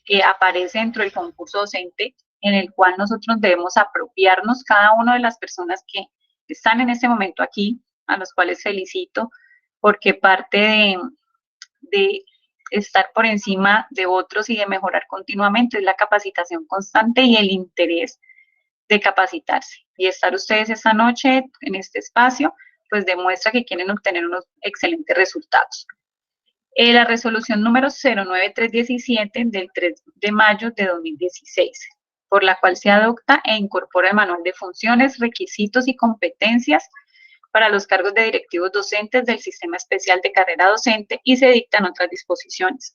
que aparece dentro del concurso docente, en el cual nosotros debemos apropiarnos cada una de las personas que están en este momento aquí, a los cuales felicito, porque parte de estar por encima de otros y de mejorar continuamente es la capacitación constante y el interés de capacitarse. Y estar ustedes esta noche en este espacio, pues demuestra que quieren obtener unos excelentes resultados. La resolución número 09317 del 3 de mayo de 2016, por la cual se adopta e incorpora el manual de funciones, requisitos y competencias para los cargos de directivos docentes del Sistema Especial de Carrera Docente y se dictan otras disposiciones.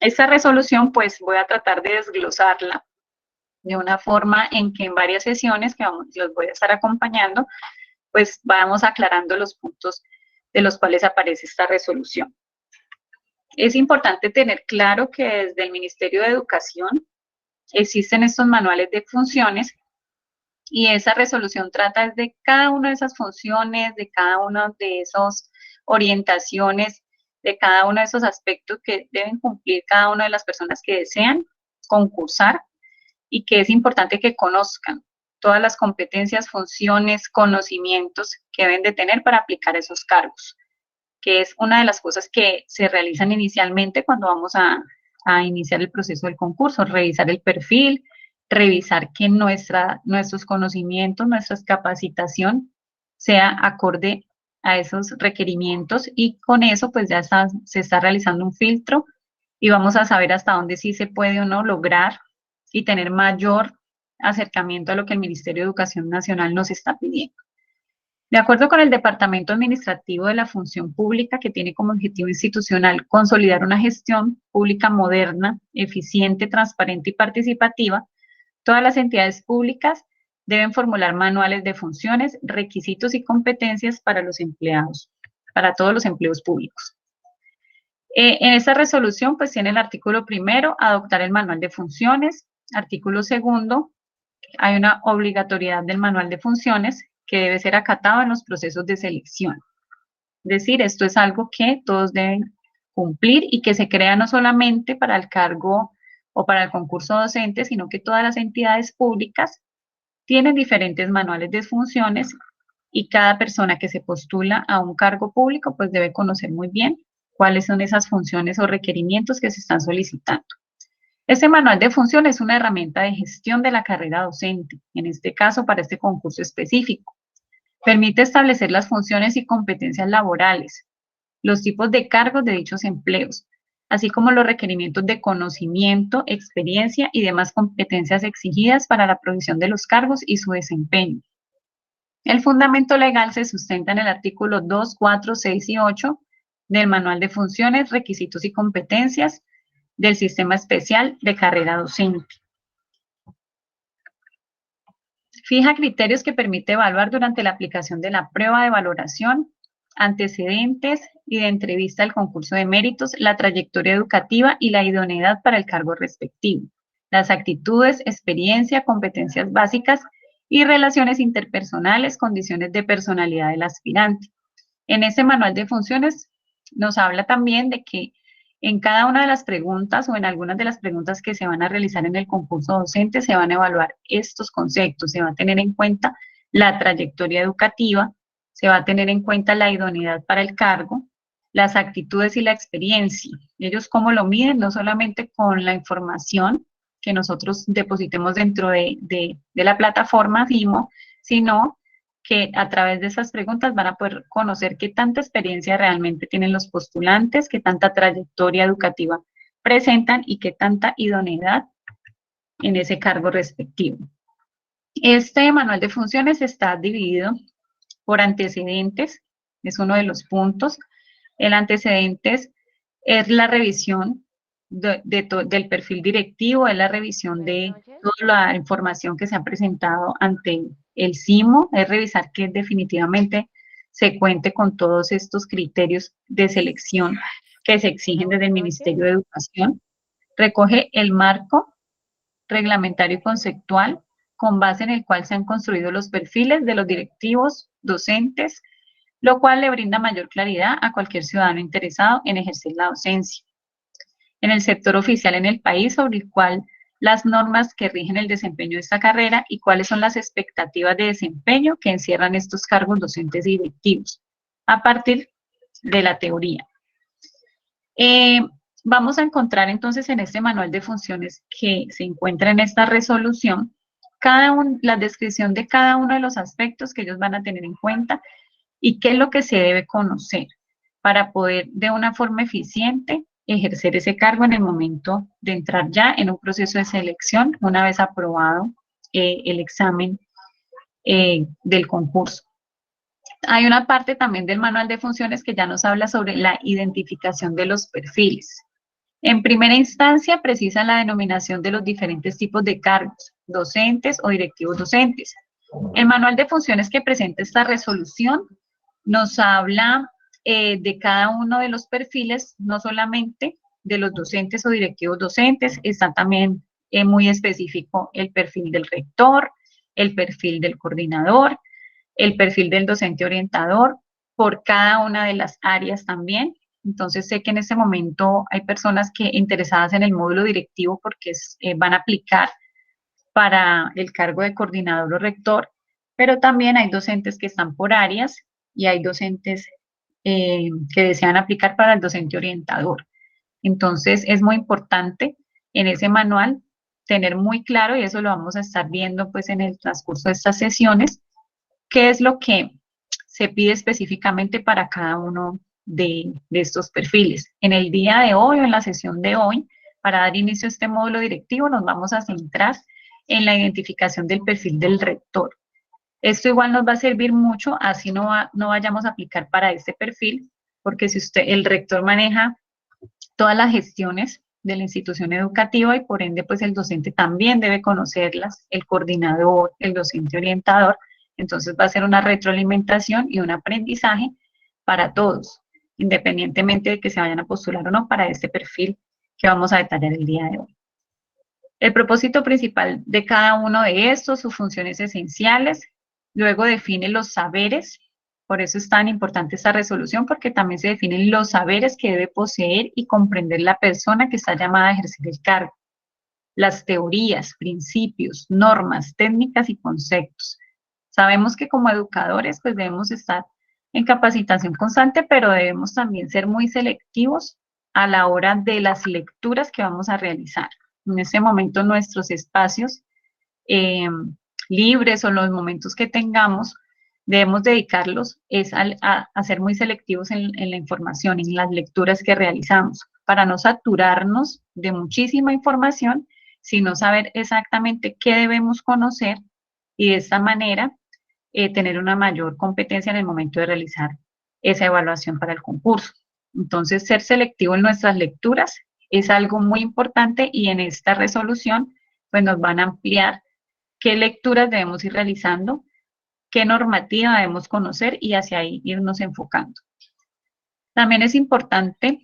Esta resolución, pues voy a tratar de desglosarla de una forma en que en varias sesiones que los voy a estar acompañando, pues vamos aclarando los puntos de los cuales aparece esta resolución. Es importante tener claro que desde el Ministerio de Educación existen estos manuales de funciones y esa resolución trata de cada una de esas funciones, de cada una de esas orientaciones, de cada uno de esos aspectos que deben cumplir cada una de las personas que desean concursar y que es importante que conozcan todas las competencias, funciones, conocimientos que deben de tener para aplicar esos cargos, que es una de las cosas que se realizan inicialmente cuando vamos a iniciar el proceso del concurso, revisar el perfil, revisar que nuestros conocimientos, nuestra capacitación sea acorde a esos requerimientos y con eso pues ya se está realizando un filtro y vamos a saber hasta dónde sí se puede o no lograr y tener mayor acercamiento a lo que el Ministerio de Educación Nacional nos está pidiendo. De acuerdo con el Departamento Administrativo de la Función Pública, que tiene como objetivo institucional consolidar una gestión pública moderna, eficiente, transparente y participativa, todas las entidades públicas deben formular manuales de funciones, requisitos y competencias para los empleados, para todos los empleos públicos. En esta resolución, pues tiene el artículo primero, adoptar el manual de funciones. Artículo segundo, hay una obligatoriedad del manual de funciones que debe ser acatado en los procesos de selección. Es decir, esto es algo que todos deben cumplir y que se crea no solamente para el cargo o para el concurso docente, sino que todas las entidades públicas tienen diferentes manuales de funciones y cada persona que se postula a un cargo público pues debe conocer muy bien cuáles son esas funciones o requerimientos que se están solicitando. Este manual de funciones es una herramienta de gestión de la carrera docente, en este caso para este concurso específico. Permite establecer las funciones y competencias laborales, los tipos de cargos de dichos empleos, así como los requerimientos de conocimiento, experiencia y demás competencias exigidas para la provisión de los cargos y su desempeño. El fundamento legal se sustenta en el artículo 2, 4, 6 y 8 del Manual de Funciones, Requisitos y Competencias del Sistema Especial de Carrera Docente. Fija criterios que permite evaluar durante la aplicación de la prueba de valoración, antecedentes y de entrevista al concurso de méritos, la trayectoria educativa y la idoneidad para el cargo respectivo, las actitudes, experiencia, competencias básicas y relaciones interpersonales, condiciones de personalidad del aspirante. En ese manual de funciones nos habla también de que en cada una de las preguntas o en algunas de las preguntas que se van a realizar en el concurso docente se van a evaluar estos conceptos, se va a tener en cuenta la trayectoria educativa, se va a tener en cuenta la idoneidad para el cargo, las actitudes y la experiencia. Ellos cómo lo miden, no solamente con la información que nosotros depositemos dentro de la plataforma FIMO, sino que a través de esas preguntas van a poder conocer qué tanta experiencia realmente tienen los postulantes, qué tanta trayectoria educativa presentan y qué tanta idoneidad en ese cargo respectivo. Este manual de funciones está dividido por antecedentes, es uno de los puntos. El antecedentes es la revisión del perfil directivo, es la revisión de toda la información que se ha presentado ante el CIMO, es revisar que definitivamente se cuente con todos estos criterios de selección que se exigen desde el Ministerio de Educación. Recoge el marco reglamentario y conceptual con base en el cual se han construido los perfiles de los directivos, docentes, lo cual le brinda mayor claridad a cualquier ciudadano interesado en ejercer la docencia. en el sector oficial en el país, sobre el cual las normas que rigen el desempeño de esta carrera y cuáles son las expectativas de desempeño que encierran estos cargos docentes y directivos, a partir de la teoría. Vamos a encontrar entonces en este manual de funciones que se encuentra en esta resolución la descripción de cada uno de los aspectos que ellos van a tener en cuenta y qué es lo que se debe conocer para poder de una forma eficiente ejercer ese cargo en el momento de entrar ya en un proceso de selección una vez aprobado el examen del concurso. Hay una parte también del manual de funciones que ya nos habla sobre la identificación de los perfiles. En primera instancia, precisan la denominación de los diferentes tipos de cargos, docentes o directivos docentes. El manual de funciones que presenta esta resolución nos habla de cada uno de los perfiles, no solamente de los docentes o directivos docentes, está también muy específico el perfil del rector, el perfil del coordinador, el perfil del docente orientador, por cada una de las áreas también. Entonces sé que en este momento hay personas que interesadas en el módulo directivo porque van a aplicar para el cargo de coordinador o rector, pero también hay docentes que están por áreas y hay docentes que desean aplicar para el docente orientador. Entonces es muy importante en ese manual tener muy claro, y eso lo vamos a estar viendo pues en el transcurso de estas sesiones, qué es lo que se pide específicamente para cada uno de estos perfiles. En el día de hoy o en la sesión de hoy, para dar inicio a este módulo directivo, nos vamos a centrar en la identificación del perfil del rector. Esto igual nos va a servir mucho, así no vayamos a aplicar para este perfil, porque si el rector maneja todas las gestiones de la institución educativa y por ende pues el docente también debe conocerlas, el coordinador, el docente orientador, entonces va a ser una retroalimentación y un aprendizaje para todos, independientemente de que se vayan a postular o no para este perfil que vamos a detallar el día de hoy. El propósito principal de cada uno de estos, sus funciones esenciales, luego define los saberes, por eso es tan importante esta resolución, porque también se definen los saberes que debe poseer y comprender la persona que está llamada a ejercer el cargo, las teorías, principios, normas, técnicas y conceptos. Sabemos que como educadores pues debemos estar en capacitación constante, pero debemos también ser muy selectivos a la hora de las lecturas que vamos a realizar. En este momento nuestros espacios libres o los momentos que tengamos, debemos dedicarlos a ser muy selectivos en la información, en las lecturas que realizamos, para no saturarnos de muchísima información, sino saber exactamente qué debemos conocer y de esta manera tener una mayor competencia en el momento de realizar esa evaluación para el concurso. Entonces, ser selectivo en nuestras lecturas es algo muy importante y en esta resolución pues nos van a ampliar qué lecturas debemos ir realizando, qué normativa debemos conocer y hacia ahí irnos enfocando. También es importante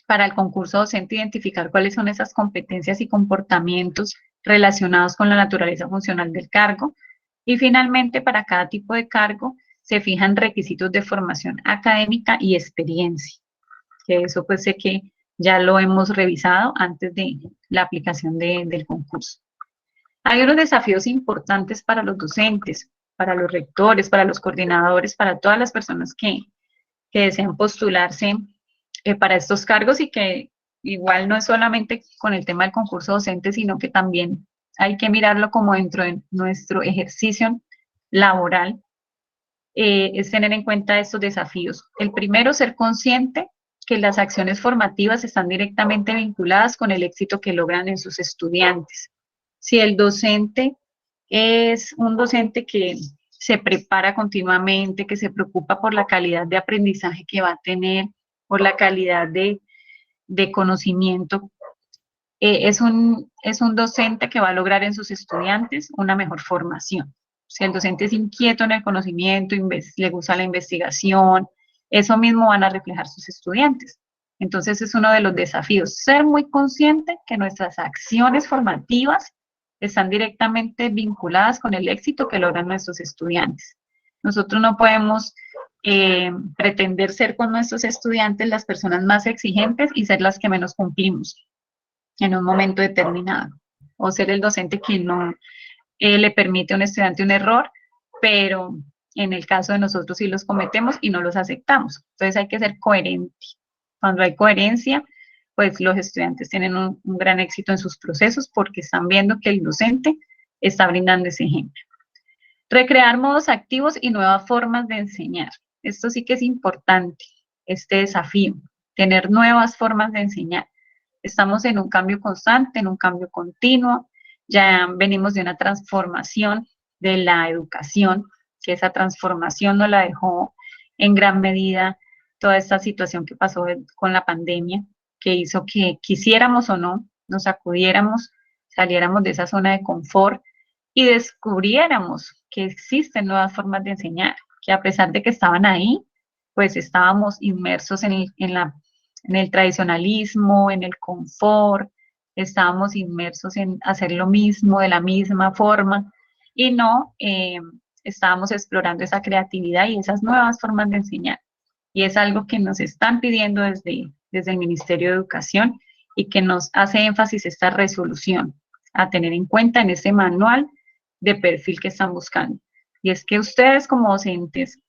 para el concurso docente identificar cuáles son esas competencias y comportamientos relacionados con la naturaleza funcional del cargo. Y finalmente, para cada tipo de cargo se fijan requisitos de formación académica y experiencia, que eso pues sé que ya lo hemos revisado antes de la aplicación del concurso. Hay unos desafíos importantes para los docentes, para los rectores, para los coordinadores, para todas las personas que desean postularse para estos cargos y que igual no es solamente con el tema del concurso docente, sino que también hay que mirarlo como dentro de nuestro ejercicio laboral, es tener en cuenta estos desafíos. El primero, ser consciente que las acciones formativas están directamente vinculadas con el éxito que logran en sus estudiantes. Si el docente es un docente que se prepara continuamente, que se preocupa por la calidad de aprendizaje que va a tener, por la calidad de conocimiento, es un docente que va a lograr en sus estudiantes una mejor formación. Si el docente es inquieto en el conocimiento, le gusta la investigación, eso mismo van a reflejar sus estudiantes. Entonces es uno de los desafíos, ser muy consciente que nuestras acciones formativas están directamente vinculadas con el éxito que logran nuestros estudiantes. Nosotros no podemos pretender ser con nuestros estudiantes las personas más exigentes y ser las que menos cumplimos en un momento determinado, o ser el docente que no le permite a un estudiante un error, pero en el caso de nosotros sí los cometemos y no los aceptamos. Entonces hay que ser coherente. Cuando hay coherencia, pues los estudiantes tienen un gran éxito en sus procesos porque están viendo que el docente está brindando ese ejemplo. Recrear modos activos y nuevas formas de enseñar. Esto sí que es importante, este desafío, tener nuevas formas de enseñar. Estamos en un cambio constante, en un cambio continuo, ya venimos de una transformación de la educación, que esa transformación nos la dejó en gran medida toda esta situación que pasó con la pandemia, que hizo que quisiéramos o no, nos sacudiéramos, saliéramos de esa zona de confort y descubriéramos que existen nuevas formas de enseñar, que a pesar de que estaban ahí, pues estábamos inmersos en el tradicionalismo, en el confort, estábamos inmersos en hacer lo mismo de la misma forma y no estábamos explorando esa creatividad y esas nuevas formas de enseñar. Y es algo que nos están pidiendo desde el Ministerio de Educación y que nos hace énfasis esta resolución a tener en cuenta en ese manual de perfil que están buscando. Y es que ustedes como docentes,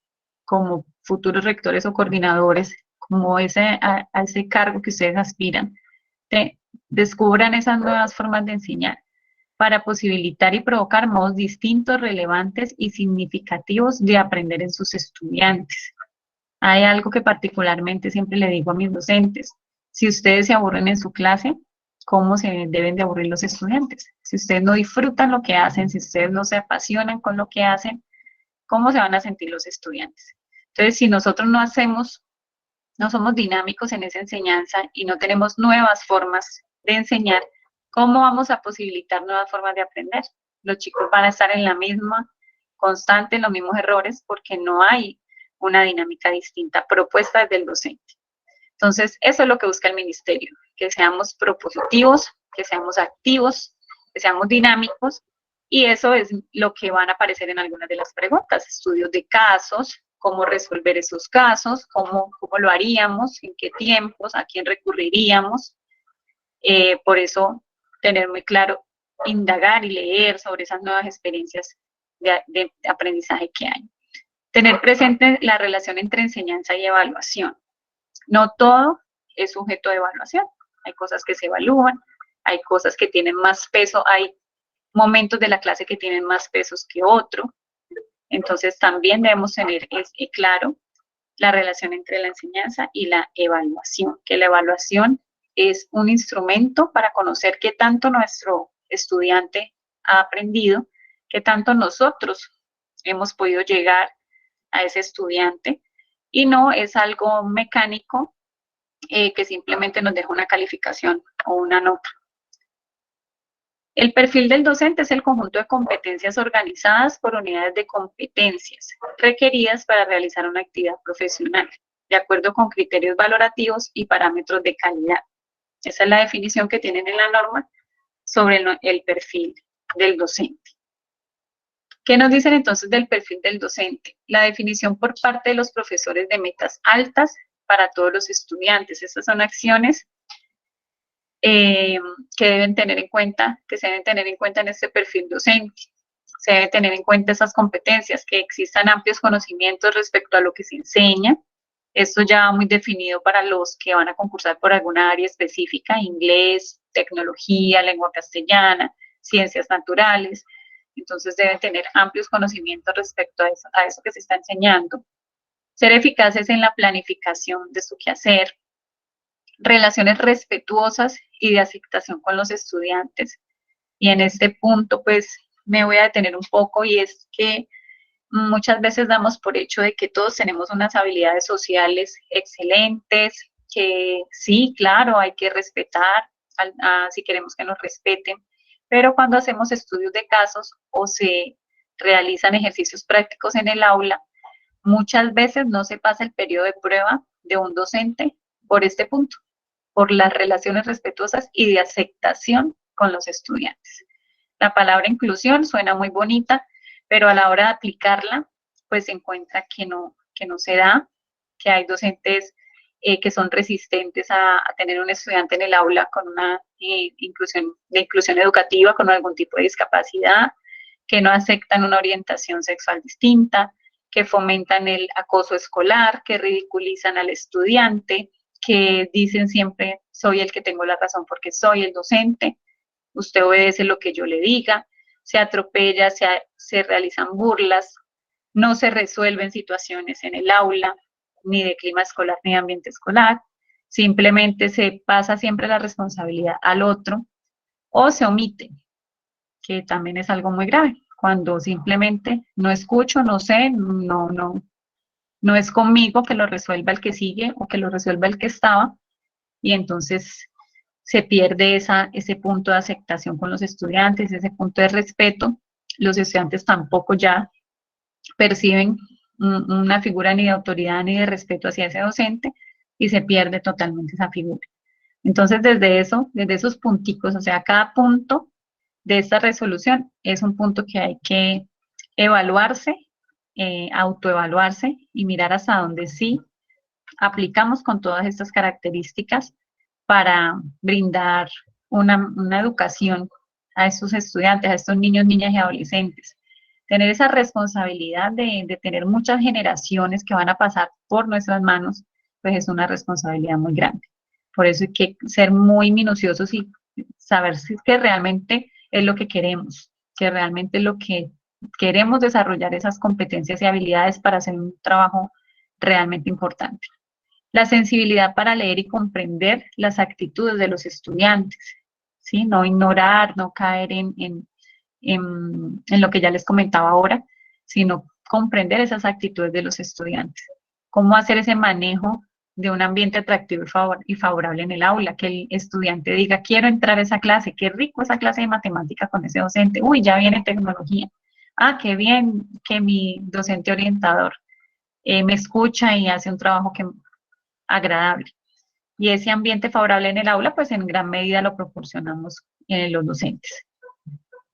como futuros rectores o coordinadores, como a ese cargo que ustedes aspiran, descubran esas nuevas formas de enseñar para posibilitar y provocar modos distintos, relevantes y significativos de aprender en sus estudiantes. Hay algo que particularmente siempre le digo a mis docentes: si ustedes se aburren en su clase, ¿cómo se deben de aburrir los estudiantes? Si ustedes no disfrutan lo que hacen, si ustedes no se apasionan con lo que hacen, ¿cómo se van a sentir los estudiantes? Entonces, si nosotros no somos dinámicos en esa enseñanza y no tenemos nuevas formas de enseñar, ¿cómo vamos a posibilitar nuevas formas de aprender? Los chicos van a estar en la misma constante, en los mismos errores, porque no hay una dinámica distinta propuesta desde el docente. Entonces, eso es lo que busca el ministerio, que seamos propositivos, que seamos activos, que seamos dinámicos, y eso es lo que van a aparecer en algunas de las preguntas: estudios de casos, cómo resolver esos casos, cómo lo haríamos, en qué tiempos, a quién recurriríamos. Por eso, tener muy claro, indagar y leer sobre esas nuevas experiencias de aprendizaje que hay. Tener presente la relación entre enseñanza y evaluación. No todo es sujeto de evaluación. Hay cosas que se evalúan, hay cosas que tienen más peso, hay momentos de la clase que tienen más pesos que otro. Entonces también debemos tener claro la relación entre la enseñanza y la evaluación, que la evaluación es un instrumento para conocer qué tanto nuestro estudiante ha aprendido, qué tanto nosotros hemos podido llegar a ese estudiante, y no es algo mecánico que simplemente nos deja una calificación o una nota. El perfil del docente es el conjunto de competencias organizadas por unidades de competencias requeridas para realizar una actividad profesional, de acuerdo con criterios valorativos y parámetros de calidad. Esa es la definición que tienen en la norma sobre el perfil del docente. ¿Qué nos dicen entonces del perfil del docente? La definición por parte de los profesores de metas altas para todos los estudiantes. Estas son acciones que deben tener en cuenta, que se deben tener en cuenta en este perfil docente. Se deben tener en cuenta esas competencias, que existan amplios conocimientos respecto a lo que se enseña. Esto ya muy definido para los que van a concursar por alguna área específica: inglés, tecnología, lengua castellana, ciencias naturales. Entonces deben tener amplios conocimientos respecto a eso que se está enseñando. Ser eficaces en la planificación de su quehacer. Relaciones respetuosas y de aceptación con los estudiantes. Y en este punto, pues, me voy a detener un poco, y es que muchas veces damos por hecho de que todos tenemos unas habilidades sociales excelentes, que sí, claro, hay que respetar si queremos que nos respeten, pero cuando hacemos estudios de casos o se realizan ejercicios prácticos en el aula, muchas veces no se pasa el periodo de prueba de un docente por este punto, por las relaciones respetuosas y de aceptación con los estudiantes. La palabra inclusión suena muy bonita, pero a la hora de aplicarla, pues se encuentra que que no se da, que hay docentes que son resistentes a tener un estudiante en el aula con una inclusión educativa, con algún tipo de discapacidad, que no aceptan una orientación sexual distinta, que fomentan el acoso escolar, que ridiculizan al estudiante, que dicen siempre soy el que tengo la razón porque soy el docente, usted obedece lo que yo le diga, se atropella, se realizan burlas, no se resuelven situaciones en el aula, ni de clima escolar ni de ambiente escolar, simplemente se pasa siempre la responsabilidad al otro o se omite, que también es algo muy grave, cuando simplemente no escucho, no sé, no es conmigo que lo resuelva el que sigue o que lo resuelva el que estaba, y entonces se pierde ese punto de aceptación con los estudiantes, ese punto de respeto. Los estudiantes tampoco ya perciben una figura ni de autoridad ni de respeto hacia ese docente y se pierde totalmente esa figura. Entonces, desde esos punticos, o sea, cada punto de esta resolución es un punto que hay que evaluarse, autoevaluarse y mirar hasta dónde sí aplicamos con todas estas características para brindar una educación a estos estudiantes, a estos niños, niñas y adolescentes. Tener esa responsabilidad de tener muchas generaciones que van a pasar por nuestras manos, pues es una responsabilidad muy grande. Por eso hay que ser muy minuciosos y saber si es que realmente es lo que queremos, que realmente es lo que queremos desarrollar esas competencias y habilidades para hacer un trabajo realmente importante. La sensibilidad para leer y comprender las actitudes de los estudiantes, ¿sí? No ignorar, no caer en lo que ya les comentaba ahora, sino comprender esas actitudes de los estudiantes. Cómo hacer ese manejo de un ambiente atractivo y favorable en el aula, que el estudiante diga, quiero entrar a esa clase, qué rico esa clase de matemática con ese docente, uy, ya viene tecnología, ah, qué bien que mi docente orientador me escucha y hace un trabajo agradable. Y ese ambiente favorable en el aula, pues en gran medida lo proporcionamos los docentes.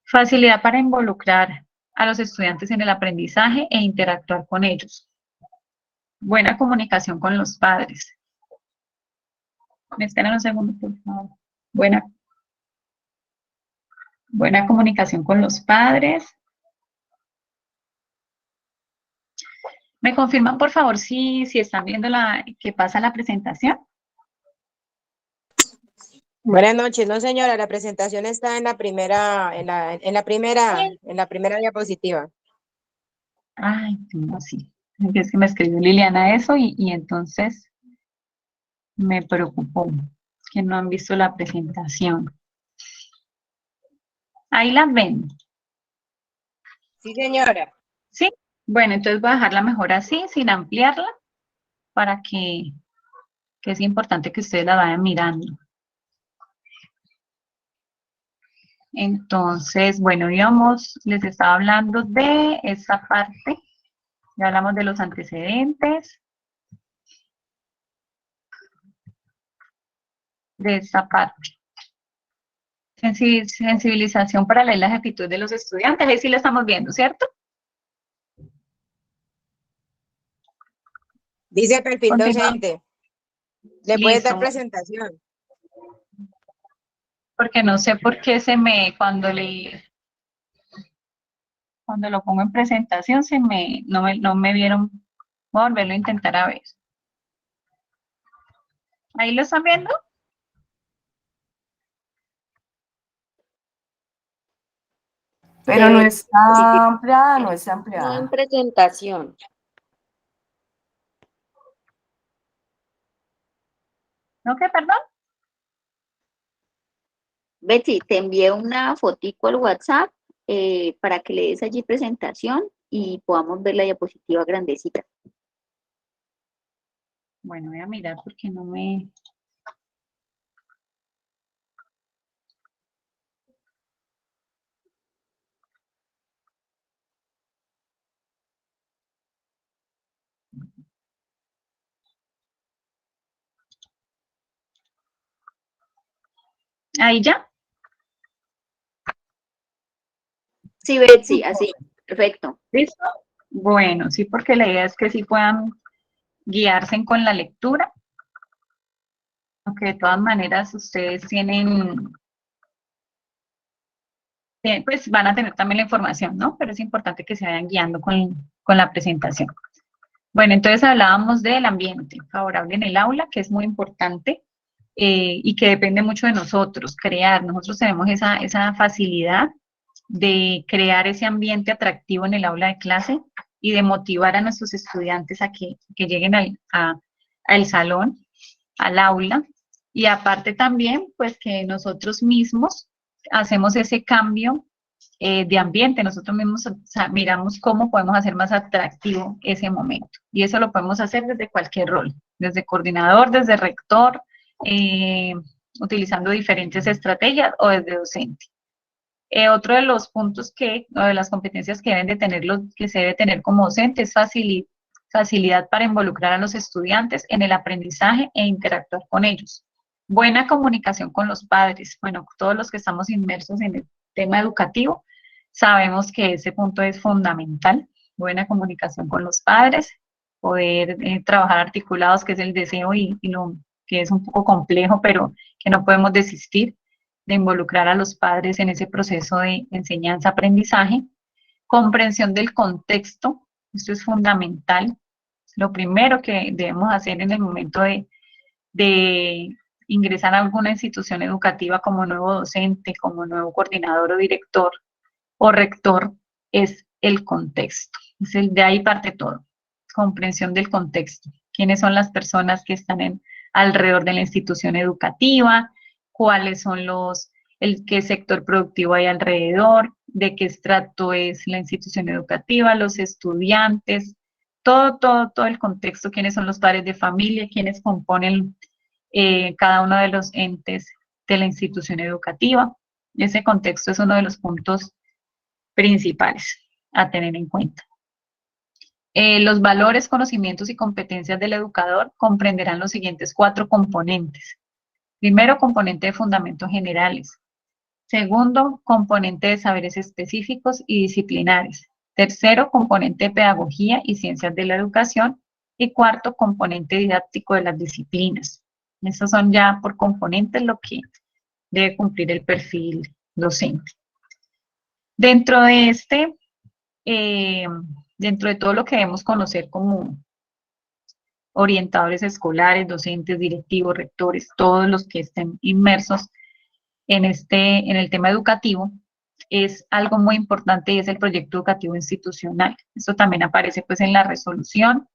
Facilidad para involucrar a los estudiantes en el aprendizaje e interactuar con ellos. Buena comunicación con los padres. ¿Me esperan un segundo, por favor? Buena comunicación con los padres. ¿Me confirman, por favor, si están viendo que pasa la presentación? Buenas noches, no señora, la presentación está en la primera diapositiva. Ay, no, sí. Es que me escribió Liliana eso y entonces me preocupó que no han visto la presentación. Ahí las ven. Sí, señora. Sí. Bueno, entonces voy a dejarla mejor así, sin ampliarla, para que es importante que ustedes la vayan mirando. Entonces, bueno, les estaba hablando de esta parte. Ya hablamos de los antecedentes. De esta parte. Sensibilización para leer las actitudes de los estudiantes. Ahí sí la estamos viendo, ¿cierto? Dice perfil docente. ¿Le puedes dar Listo. presentación? Porque no sé por qué cuando lo pongo en presentación, no me vieron. Voy a volverlo a intentar a ver. ¿Ahí lo están viendo? Pero no está ampliada, no está ampliada. No en presentación. ¿No qué, perdón? Betsy, te envié una fotico al WhatsApp para que le des allí presentación y podamos ver la diapositiva grandecita. Bueno, voy a mirar porque no me... ¿Ahí ya? Sí, Betsy, así, perfecto. ¿Listo? Bueno, sí, porque la idea es que sí puedan guiarse con la lectura, aunque de todas maneras ustedes pues van a tener también la información, ¿no? Pero es importante que se vayan guiando con la presentación. Bueno, entonces hablábamos del ambiente favorable en el aula, que es muy importante y que depende mucho de nosotros, crear. Nosotros tenemos esa facilidad de crear ese ambiente atractivo en el aula de clase y de motivar a nuestros estudiantes a que lleguen al salón, al aula. Y aparte también, pues que nosotros mismos hacemos ese cambio de ambiente, nosotros mismos, o sea, miramos cómo podemos hacer más atractivo ese momento. Y eso lo podemos hacer desde cualquier rol, desde coordinador, desde rector, eh, utilizando diferentes estrategias o desde docente. Otro de los puntos o de las competencias que deben de tener que se debe tener como docente es facilidad para involucrar a los estudiantes en el aprendizaje e interactuar con ellos. Buena comunicación con los padres. Bueno, todos los que estamos inmersos en el tema educativo sabemos que ese punto es fundamental. Buena comunicación con los padres, poder trabajar articulados, que es el deseo y lo que es un poco complejo, pero que no podemos desistir de involucrar a los padres en ese proceso de enseñanza-aprendizaje. Comprensión del contexto, esto es fundamental. Lo primero que debemos hacer en el momento de ingresar a alguna institución educativa como nuevo docente, como nuevo coordinador o director o rector, es el contexto. De ahí parte todo. Comprensión del contexto. ¿Quiénes son las personas que están alrededor de la institución educativa? ¿Cuáles son qué sector productivo hay alrededor? ¿De qué estrato es la institución educativa? Los estudiantes, todo el contexto, quiénes son los padres de familia, quiénes componen cada uno de los entes de la institución educativa. Ese contexto es uno de los puntos principales a tener en cuenta. Los valores, conocimientos y competencias del educador comprenderán los siguientes 4 componentes. Primero, componente de fundamentos generales. Segundo, componente de saberes específicos y disciplinares. Tercero, componente de pedagogía y ciencias de la educación. Y cuarto, componente didáctico de las disciplinas. Estos son ya por componentes lo que debe cumplir el perfil docente. Dentro de dentro de todo lo que debemos conocer como orientadores escolares, docentes, directivos, rectores, todos los que estén inmersos en el tema educativo, es algo muy importante y es el proyecto educativo institucional. Esto también aparece pues en la resolución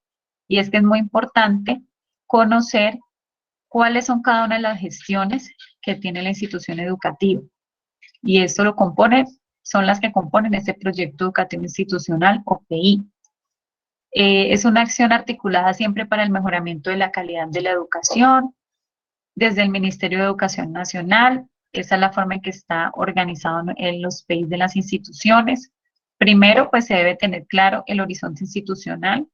y es que es muy importante conocer cuáles son cada una de las gestiones que tiene la institución educativa. Y esto son las que componen este proyecto educativo institucional o PI. Es una acción articulada siempre para el mejoramiento de la calidad de la educación, desde el Ministerio de Educación Nacional. Esa es la forma en que está organizado en los PI de las instituciones. Primero, pues se debe tener claro el horizonte institucional,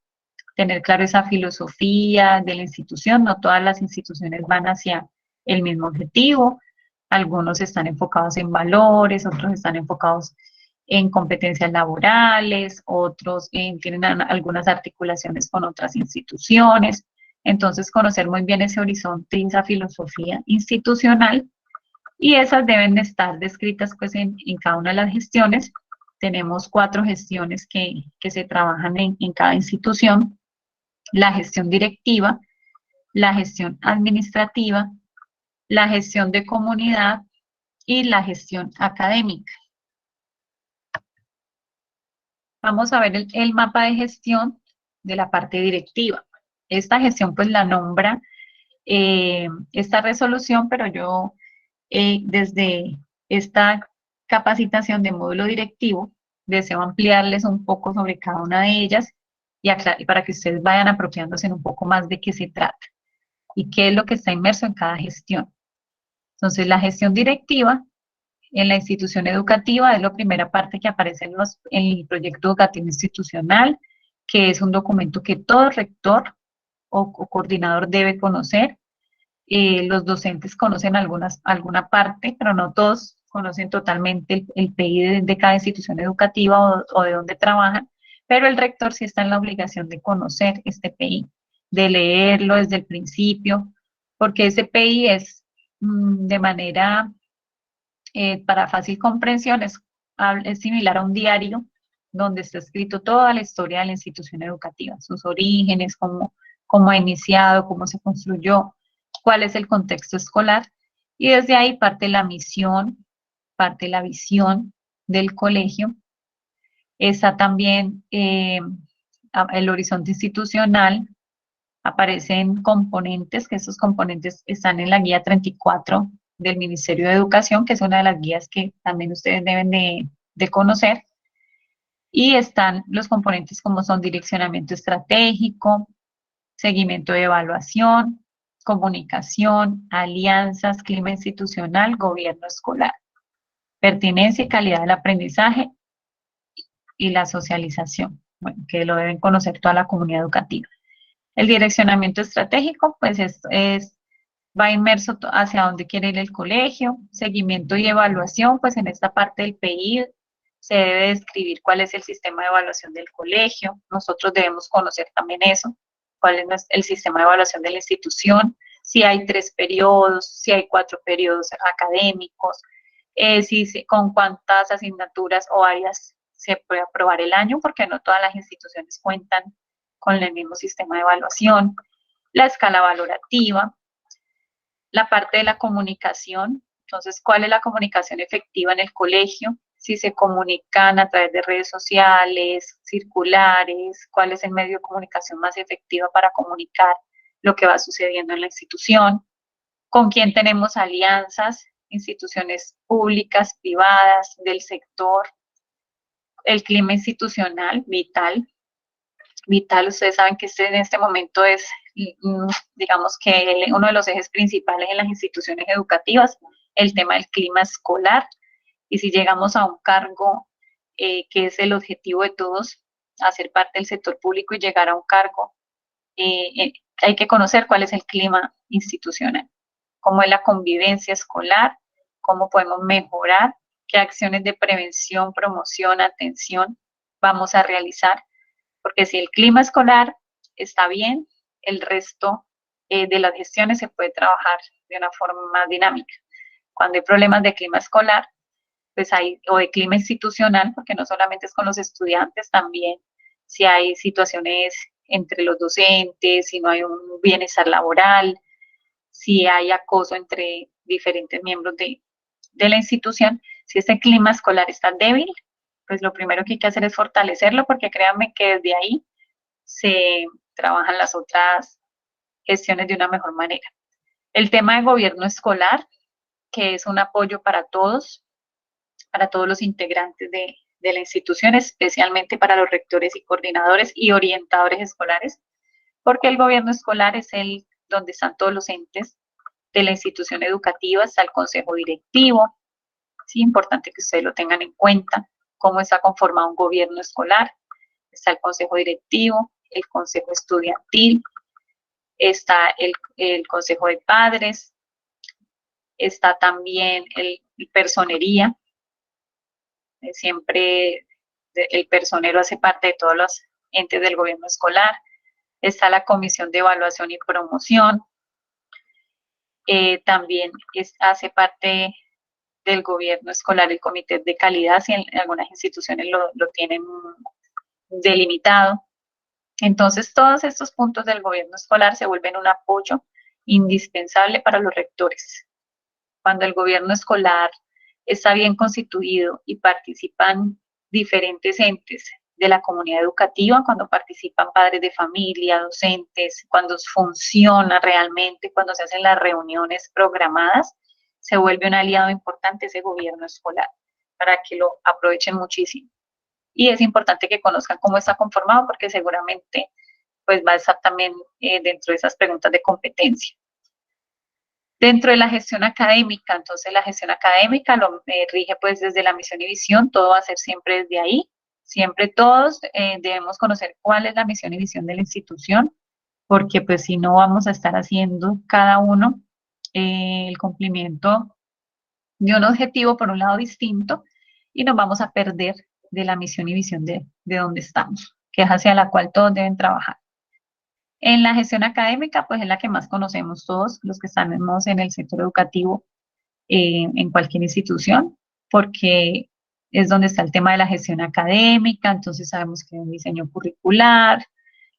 tener claro esa filosofía de la institución. No todas las instituciones van hacia el mismo objetivo. Algunos están enfocados en valores, otros están enfocados en competencias laborales, otros tienen algunas articulaciones con otras instituciones. Entonces, conocer muy bien ese horizonte y esa filosofía institucional, y esas deben de estar descritas pues en cada una de las gestiones. Tenemos 4 gestiones que se trabajan en cada institución: la gestión directiva, la gestión administrativa, la gestión de comunidad y la gestión académica. Vamos a ver el mapa de gestión de la parte directiva. Esta gestión pues la nombra esta resolución, pero yo desde esta capacitación de módulo directivo deseo ampliarles un poco sobre cada una de ellas y para que ustedes vayan apropiándose un poco más de qué se trata y qué es lo que está inmerso en cada gestión. Entonces, la gestión directiva en la institución educativa es la primera parte que aparece en el proyecto educativo institucional, que es un documento que todo rector o coordinador debe conocer. Los docentes conocen alguna parte, pero no todos conocen totalmente el PI de cada institución educativa o de dónde trabajan, pero el rector sí está en la obligación de conocer este PI, de leerlo desde el principio, porque ese PI es de manera, para fácil comprensión, es similar a un diario donde está escrito toda la historia de la institución educativa, sus orígenes, cómo ha iniciado, cómo se construyó, cuál es el contexto escolar, y desde ahí parte la misión, parte la visión del colegio. Está también el horizonte institucional, aparecen componentes, que esos componentes están en la guía 34 del Ministerio de Educación, que es una de las guías que también ustedes deben de conocer. Y están los componentes como son direccionamiento estratégico, seguimiento de evaluación, comunicación, alianzas, clima institucional, gobierno escolar, pertinencia y calidad del aprendizaje y la socialización, bueno, que lo deben conocer toda la comunidad educativa. El direccionamiento estratégico, pues va inmerso hacia dónde quiere ir el colegio. Seguimiento y evaluación, pues en esta parte del PI se debe describir cuál es el sistema de evaluación del colegio. Nosotros debemos conocer también eso, cuál es el sistema de evaluación de la institución, si hay 3 periodos, si hay 4 periodos académicos, con cuántas asignaturas o áreas se puede aprobar el año, porque no todas las instituciones cuentan con el mismo sistema de evaluación, la escala valorativa, la parte de la comunicación. Entonces, ¿cuál es la comunicación efectiva en el colegio? Si se comunican a través de redes sociales, circulares, cuál es el medio de comunicación más efectivo para comunicar lo que va sucediendo en la institución, con quién tenemos alianzas, instituciones públicas, privadas, del sector, el clima institucional, vital. Ustedes saben que en este momento es, digamos que uno de los ejes principales en las instituciones educativas, el tema del clima escolar, y si llegamos a un cargo que es el objetivo de todos, hacer parte del sector público y llegar a un cargo, hay que conocer cuál es el clima institucional, cómo es la convivencia escolar, cómo podemos mejorar, qué acciones de prevención, promoción, atención vamos a realizar, porque si el clima escolar está bien, el resto de las gestiones se puede trabajar de una forma más dinámica. Cuando hay problemas de clima escolar, pues o de clima institucional, porque no solamente es con los estudiantes, también si hay situaciones entre los docentes, si no hay un bienestar laboral, si hay acoso entre diferentes miembros de la institución, si este clima escolar está débil, pues lo primero que hay que hacer es fortalecerlo, porque créanme que desde ahí se trabajan las otras gestiones de una mejor manera. El tema de gobierno escolar, que es un apoyo para todos los integrantes de la institución, especialmente para los rectores y coordinadores y orientadores escolares, porque el gobierno escolar es donde están todos los entes de la institución educativa, está el consejo directivo. Es importante que ustedes lo tengan en cuenta, cómo está conformado un gobierno escolar. Está el consejo directivo, el consejo estudiantil, está el consejo de padres, está también el personería. Siempre el personero hace parte de todos los entes del gobierno escolar. Está la comisión de evaluación y promoción. También hace parte del gobierno escolar el comité de calidad, si en algunas instituciones lo tienen delimitado. Entonces, todos estos puntos del gobierno escolar se vuelven un apoyo indispensable para los rectores. Cuando el gobierno escolar está bien constituido y participan diferentes entes de la comunidad educativa, cuando participan padres de familia, docentes, cuando funciona realmente, cuando se hacen las reuniones programadas, se vuelve un aliado importante ese gobierno escolar para que lo aprovechen muchísimo. Y es importante que conozcan cómo está conformado, porque seguramente pues va a estar también dentro de esas preguntas de competencia. Dentro de la gestión académica, entonces la gestión académica lo rige pues desde la misión y visión, todo va a ser siempre desde ahí. Siempre todos debemos conocer cuál es la misión y visión de la institución, porque pues si no vamos a estar haciendo cada uno el cumplimiento de un objetivo por un lado distinto y nos vamos a perder de la misión y visión de donde estamos. que es hacia la cual todos deben trabajar. En la gestión académica, pues es la que más conocemos todos los que estamos en el sector educativo, en cualquier institución, porque es donde está el tema de la gestión académica. Entonces sabemos que hay un diseño curricular,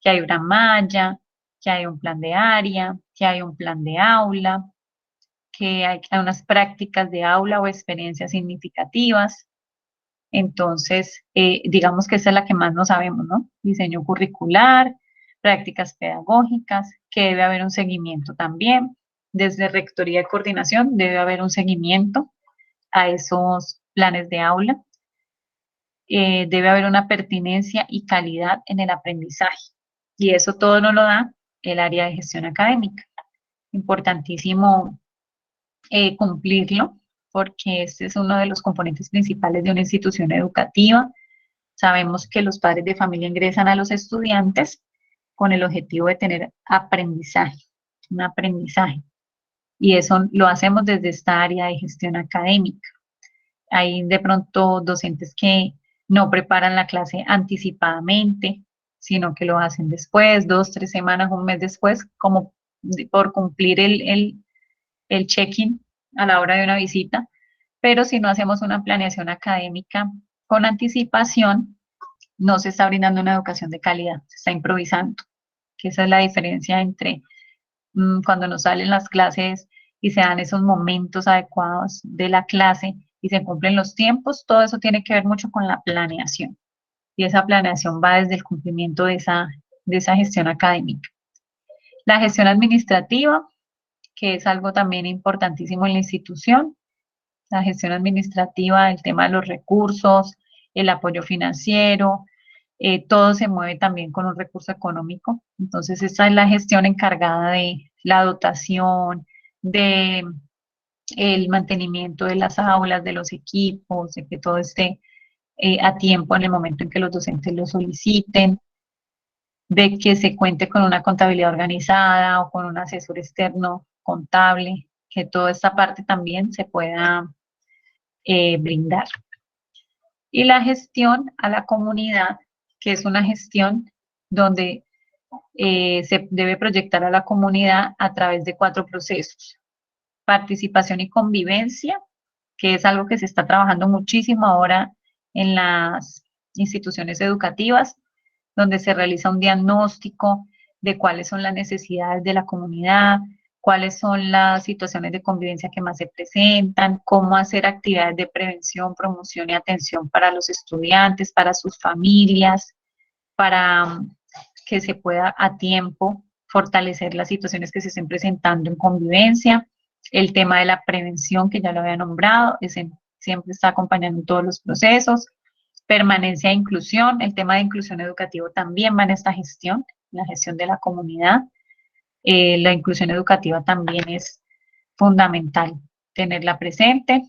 que hay una malla, que hay un plan de área, que hay un plan de aula, que hay unas prácticas de aula o experiencias significativas. Entonces, digamos que esa es la que más no sabemos, ¿no? Diseño curricular, prácticas pedagógicas, que debe haber un seguimiento también. Desde Rectoría de Coordinación debe haber un seguimiento a esos planes de aula. Debe haber una pertinencia y calidad en el aprendizaje. Y eso todo nos lo da el área de gestión académica. Importantísimo cumplirlo, porque este es uno de los componentes principales de una institución educativa. Sabemos que los padres de familia ingresan a los estudiantes con el objetivo de tener aprendizaje, un aprendizaje. Y eso lo hacemos desde esta área de gestión académica. Hay de pronto docentes que no preparan la clase anticipadamente, sino que lo hacen después, 2, 3 semanas, un mes después, como por cumplir el check-in a la hora de una visita. Pero si no hacemos una planeación académica con anticipación, no se está brindando una educación de calidad, se está improvisando, que esa es la diferencia entre cuando nos salen las clases y se dan esos momentos adecuados de la clase y se cumplen los tiempos. Todo eso tiene que ver mucho con la planeación, y esa planeación va desde el cumplimiento de esa gestión académica. La gestión administrativa, que es algo también importantísimo en la institución. La gestión administrativa, el tema de los recursos, el apoyo financiero, todo se mueve también con un recurso económico. Entonces, esta es la gestión encargada de la dotación, de el mantenimiento de las aulas, de los equipos, de que todo esté a tiempo en el momento en que los docentes lo soliciten, de que se cuente con una contabilidad organizada o con un asesor externo contable, que toda esta parte también se pueda brindar. Y la gestión a la comunidad, que es una gestión donde se debe proyectar a la comunidad a través de 4 procesos. Participación y convivencia, que es algo que se está trabajando muchísimo ahora en las instituciones educativas, donde se realiza un diagnóstico de cuáles son las necesidades de la comunidad, cuáles son las situaciones de convivencia que más se presentan, cómo hacer actividades de prevención, promoción y atención para los estudiantes, para sus familias, para que se pueda a tiempo fortalecer las situaciones que se estén presentando en convivencia. El tema de la prevención, que ya lo había nombrado, ese siempre está acompañando en todos los procesos. Permanencia e inclusión, el tema de inclusión educativa también va en esta gestión, la gestión de la comunidad. La inclusión educativa también es fundamental tenerla presente.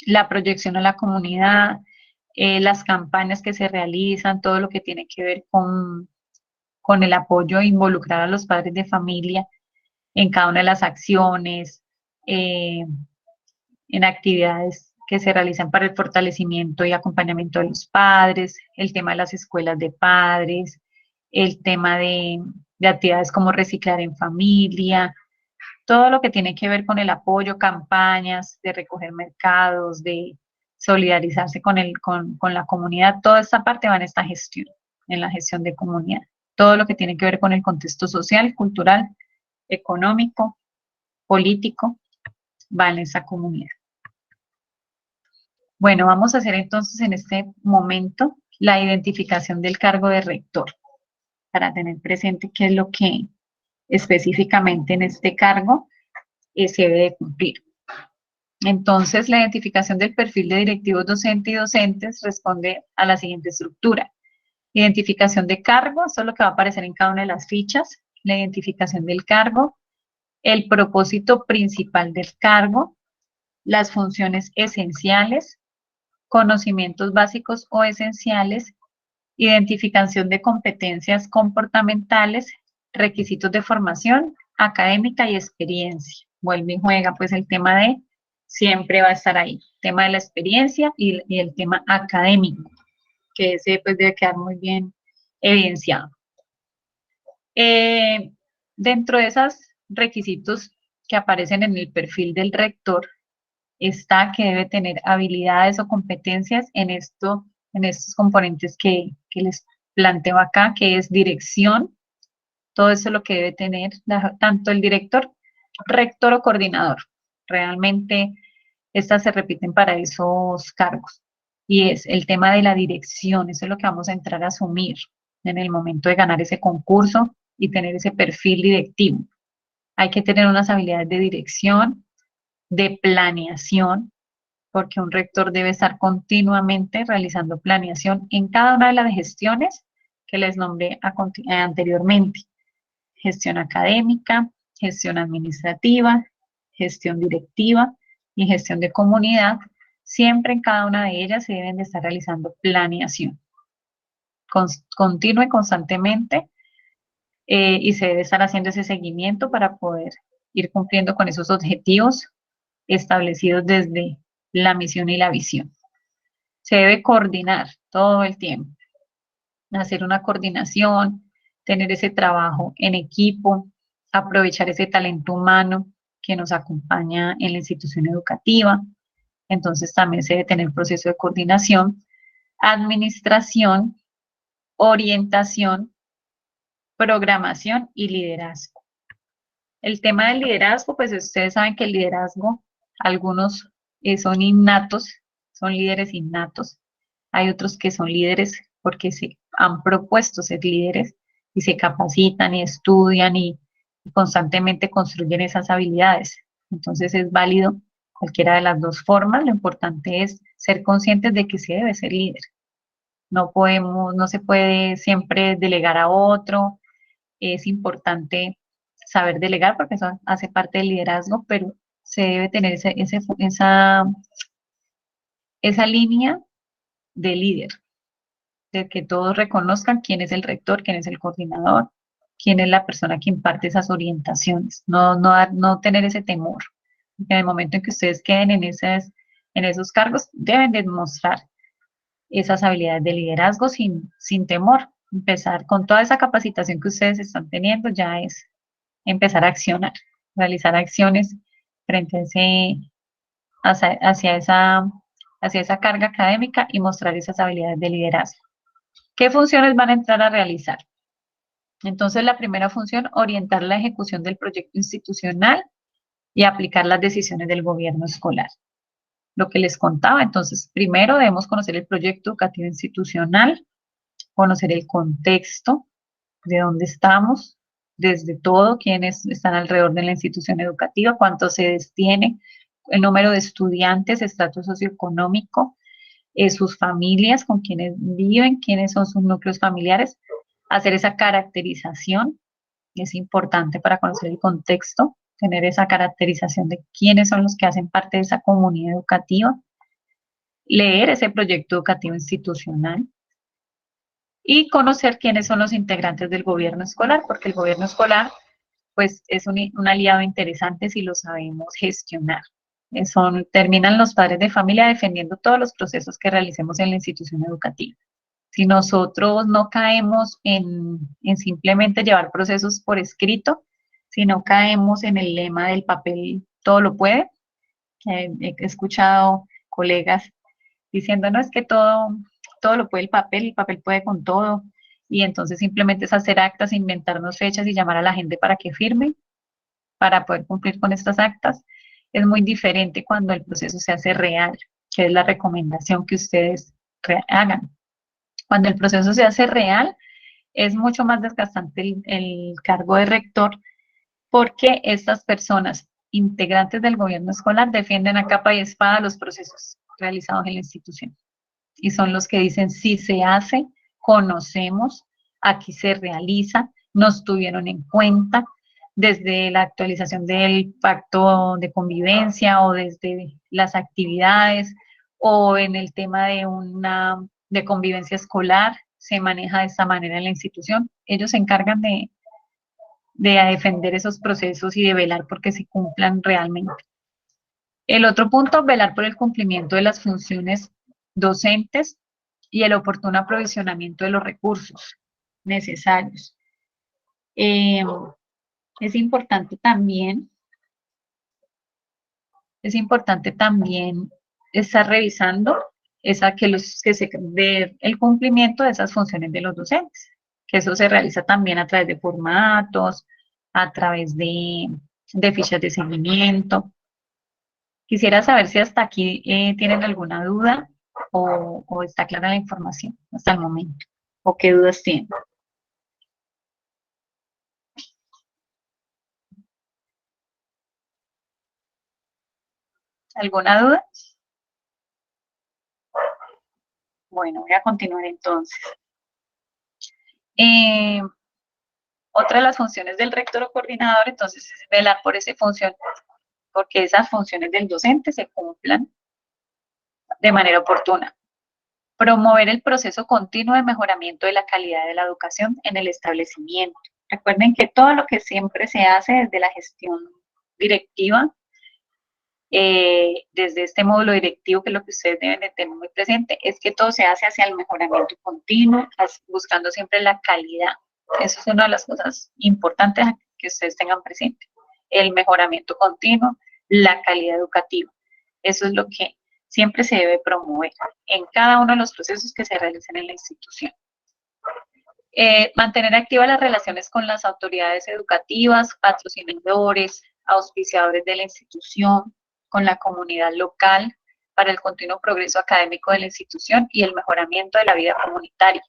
La proyección a la comunidad, las campañas que se realizan, todo lo que tiene que ver con el apoyo e involucrar a los padres de familia en cada una de las acciones, en actividades que se realizan para el fortalecimiento y acompañamiento de los padres, el tema de las escuelas de padres, el tema de actividades como reciclar en familia, todo lo que tiene que ver con el apoyo, campañas de recoger mercados, de solidarizarse con la comunidad, toda esta parte va en esta gestión, en la gestión de comunidad. Todo lo que tiene que ver con el contexto social, cultural, económico, político, va en esa comunidad. Bueno, vamos a hacer entonces en este momento la identificación del cargo de rector, para tener presente qué es lo que específicamente en este cargo se debe de cumplir. Entonces, la identificación del perfil de directivos docente y docentes responde a la siguiente estructura. Identificación de cargo, eso es lo que va a aparecer en cada una de las fichas. La identificación del cargo, el propósito principal del cargo, las funciones esenciales, conocimientos básicos o esenciales, identificación de competencias comportamentales, requisitos de formación académica y experiencia. Vuelve y juega, pues el tema de siempre va a estar ahí, tema de la experiencia y el tema académico, que ese pues debe quedar muy bien evidenciado. Dentro de esos requisitos que aparecen en el perfil del rector, está que debe tener habilidades o competencias en estos componentes que les planteo acá, que es dirección, todo eso es lo que debe tener tanto el director, rector o coordinador. Realmente estas se repiten para esos cargos. Y es el tema de la dirección, eso es lo que vamos a entrar a asumir en el momento de ganar ese concurso y tener ese perfil directivo. Hay que tener unas habilidades de dirección, de planeación, porque un rector debe estar continuamente realizando planeación en cada una de las gestiones que les nombré anteriormente. Gestión académica, gestión administrativa, gestión directiva y gestión de comunidad. Siempre en cada una de ellas se deben de estar realizando planeación continua y constantemente, y se debe estar haciendo ese seguimiento para poder ir cumpliendo con esos objetivos establecidos desde la misión y la visión. Se debe coordinar todo el tiempo, hacer una coordinación, tener ese trabajo en equipo, aprovechar ese talento humano que nos acompaña en la institución educativa. Entonces también se debe tener proceso de coordinación, administración, orientación, programación y liderazgo. El tema del liderazgo, pues ustedes saben que el liderazgo, algunos son innatos, son líderes innatos. Hay otros que son líderes porque se han propuesto ser líderes y se capacitan y estudian y constantemente construyen esas habilidades. Entonces es válido cualquiera de las dos formas. Lo importante es ser conscientes de que se debe ser líder. No se puede siempre delegar a otro. Es importante saber delegar porque eso hace parte del liderazgo, pero se debe tener esa línea de líder, de que todos reconozcan quién es el rector, quién es el coordinador, quién es la persona que imparte esas orientaciones, no tener ese temor. Porque en el momento en que ustedes queden en esos cargos, deben demostrar esas habilidades de liderazgo sin temor. Empezar con toda esa capacitación que ustedes están teniendo, ya es empezar a accionar, realizar acciones frente hacia esa carga académica y mostrar esas habilidades de liderazgo. ¿Qué funciones van a entrar a realizar? Entonces, la primera función, orientar la ejecución del proyecto institucional y aplicar las decisiones del gobierno escolar. Lo que les contaba, entonces, primero debemos conocer el proyecto educativo institucional, conocer el contexto, de dónde estamos, desde todo, quiénes están alrededor de la institución educativa, cuánto se destiene, el número de estudiantes, estatus socioeconómico, sus familias, con quienes viven, quiénes son sus núcleos familiares, hacer esa caracterización, es importante para conocer el contexto, tener esa caracterización de quiénes son los que hacen parte de esa comunidad educativa, leer ese proyecto educativo institucional y conocer quiénes son los integrantes del gobierno escolar, porque el gobierno escolar pues es un aliado interesante si lo sabemos gestionar. Terminan los padres de familia defendiendo todos los procesos que realicemos en la institución educativa. Si nosotros no caemos en simplemente llevar procesos por escrito, si no caemos en el lema del papel todo lo puede, he escuchado colegas diciendo, no, es que todo lo puede el papel puede con todo, y entonces simplemente es hacer actas, inventarnos fechas y llamar a la gente para que firme, para poder cumplir con estas actas. Es muy diferente cuando el proceso se hace real, que es la recomendación que ustedes hagan. Cuando el proceso se hace real, es mucho más desgastante el cargo de rector, porque estas personas integrantes del gobierno escolar defienden a capa y espada los procesos realizados en la institución. Y son los que dicen, sí se hace, conocemos, aquí se realiza, nos tuvieron en cuenta desde la actualización del pacto de convivencia o desde las actividades o en el tema de convivencia escolar, se maneja de esta manera en la institución. Ellos se encargan de defender esos procesos y de velar porque se cumplan realmente. El otro punto, velar por el cumplimiento de las funciones docentes y el oportuno aprovisionamiento de los recursos. necesarios. Es importante también estar revisando que se dé el cumplimiento de esas funciones de los docentes, que eso se realiza también a través de formatos, a través de fichas de seguimiento. Quisiera saber si hasta aquí tienen alguna duda o está clara la información hasta el momento, o qué dudas tienen. ¿Alguna duda? Bueno, voy a continuar entonces. Otra de las funciones del rector o coordinador, entonces, es velar por porque esas funciones del docente se cumplan de manera oportuna. Promover el proceso continuo de mejoramiento de la calidad de la educación en el establecimiento. Recuerden que todo lo que siempre se hace desde la gestión directiva, desde este módulo directivo, que es lo que ustedes deben de tener muy presente, es que todo se hace hacia el mejoramiento continuo, buscando siempre la calidad. Eso es una de las cosas importantes que ustedes tengan presente. El mejoramiento continuo, la calidad educativa. Eso es lo que siempre se debe promover en cada uno de los procesos que se realicen en la institución. Mantener activas las relaciones con las autoridades educativas, patrocinadores, auspiciadores de la institución, con la comunidad local, para el continuo progreso académico de la institución y el mejoramiento de la vida comunitaria.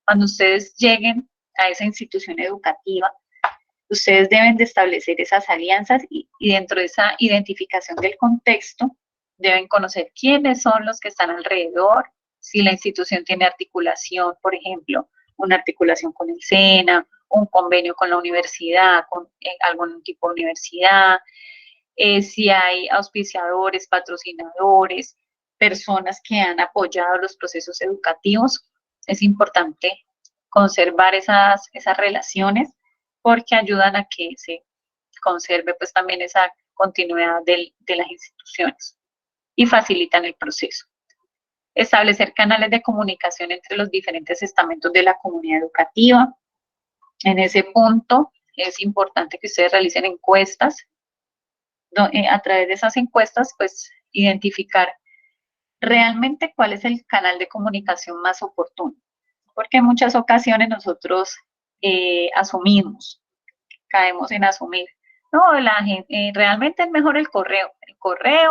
Cuando ustedes lleguen a esa institución educativa, ustedes deben de establecer esas alianzas y dentro de esa identificación del contexto, deben conocer quiénes son los que están alrededor, si la institución tiene articulación, por ejemplo, una articulación con el SENA, un convenio con la universidad, con algún tipo de universidad, si hay auspiciadores, patrocinadores, personas que han apoyado los procesos educativos. Es importante conservar esas relaciones porque ayudan a que se conserve pues también esa continuidad de las instituciones y facilitan el proceso. Establecer canales de comunicación entre los diferentes estamentos de la comunidad educativa. En ese punto es importante que ustedes realicen encuestas. A través de esas encuestas, pues, identificar realmente cuál es el canal de comunicación más oportuno. Porque en muchas ocasiones nosotros asumimos, caemos en asumir. No, realmente es mejor el correo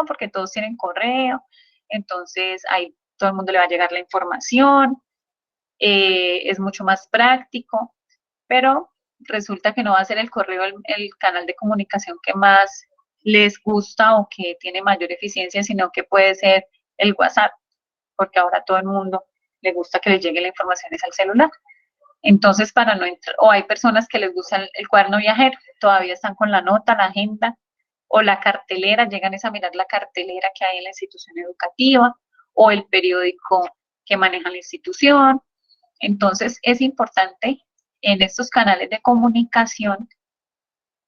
porque todos tienen correo, entonces ahí todo el mundo le va a llegar la información, es mucho más práctico, pero resulta que no va a ser el correo el canal de comunicación que más les gusta o que tiene mayor eficiencia, sino que puede ser el WhatsApp, porque ahora todo el mundo le gusta que les llegue la información al celular. Entonces, para no entrar, o hay personas que les gusta el cuaderno viajero, todavía están con la nota, la agenda, o la cartelera, llegan a mirar la cartelera que hay en la institución educativa, o el periódico que maneja la institución. Entonces, es importante en estos canales de comunicación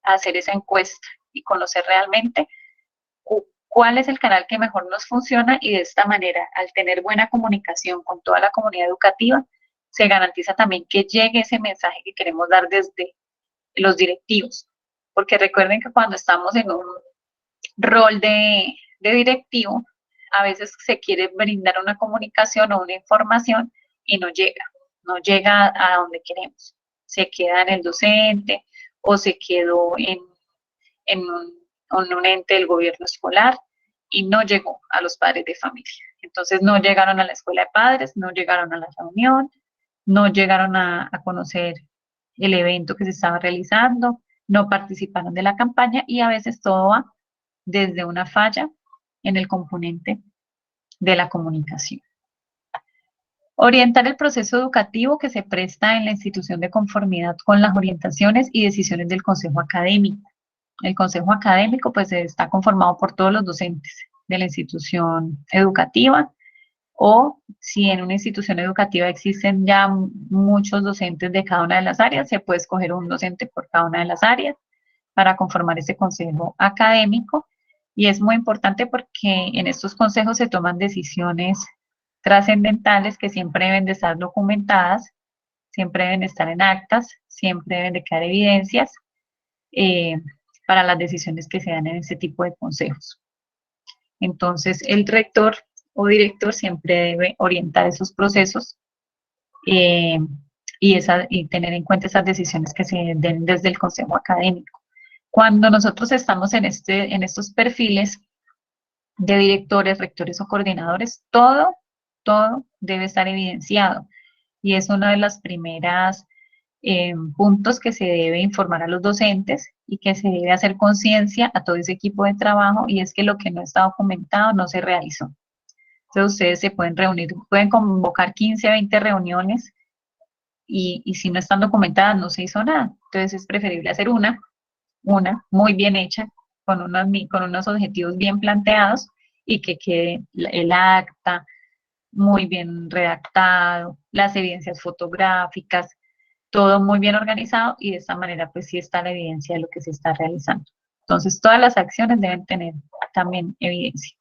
hacer esa encuesta y conocer realmente cuál es el canal que mejor nos funciona, y de esta manera, al tener buena comunicación con toda la comunidad educativa, se garantiza también que llegue ese mensaje que queremos dar desde los directivos. Porque recuerden que cuando estamos en un rol de directivo, a veces se quiere brindar una comunicación o una información y no llega a donde queremos. Se queda en el docente o se quedó en un ente del gobierno escolar y no llegó a los padres de familia. Entonces no llegaron a la escuela de padres, no llegaron a la reunión, no llegaron a conocer el evento que se estaba realizando, no participaron de la campaña, y a veces todo va desde una falla en el componente de la comunicación. Orientar el proceso educativo que se presta en la institución de conformidad con las orientaciones y decisiones del consejo académico. El consejo académico pues está conformado por todos los docentes de la institución educativa, o si en una institución educativa existen ya muchos docentes de cada una de las áreas, se puede escoger un docente por cada una de las áreas para conformar ese consejo académico. Y es muy importante porque en estos consejos se toman decisiones trascendentales que siempre deben de estar documentadas, siempre deben estar en actas, siempre deben de quedar evidencias para las decisiones que se dan en este tipo de consejos. Entonces, el rector o director siempre debe orientar esos procesos y tener en cuenta esas decisiones que se den desde el consejo académico. Cuando nosotros estamos en estos perfiles de directores, rectores o coordinadores, todo debe estar evidenciado. Y es uno de los primeros puntos que se debe informar a los docentes y que se debe hacer conciencia a todo ese equipo de trabajo, y es que lo que no está documentado no se realizó. Entonces ustedes se pueden reunir, pueden convocar 15, 20 reuniones y si no están documentadas no se hizo nada. Entonces es preferible hacer una muy bien hecha, con unos objetivos bien planteados y que quede el acta muy bien redactado, las evidencias fotográficas, todo muy bien organizado, y de esta manera pues sí está la evidencia de lo que se está realizando. Entonces todas las acciones deben tener también evidencia.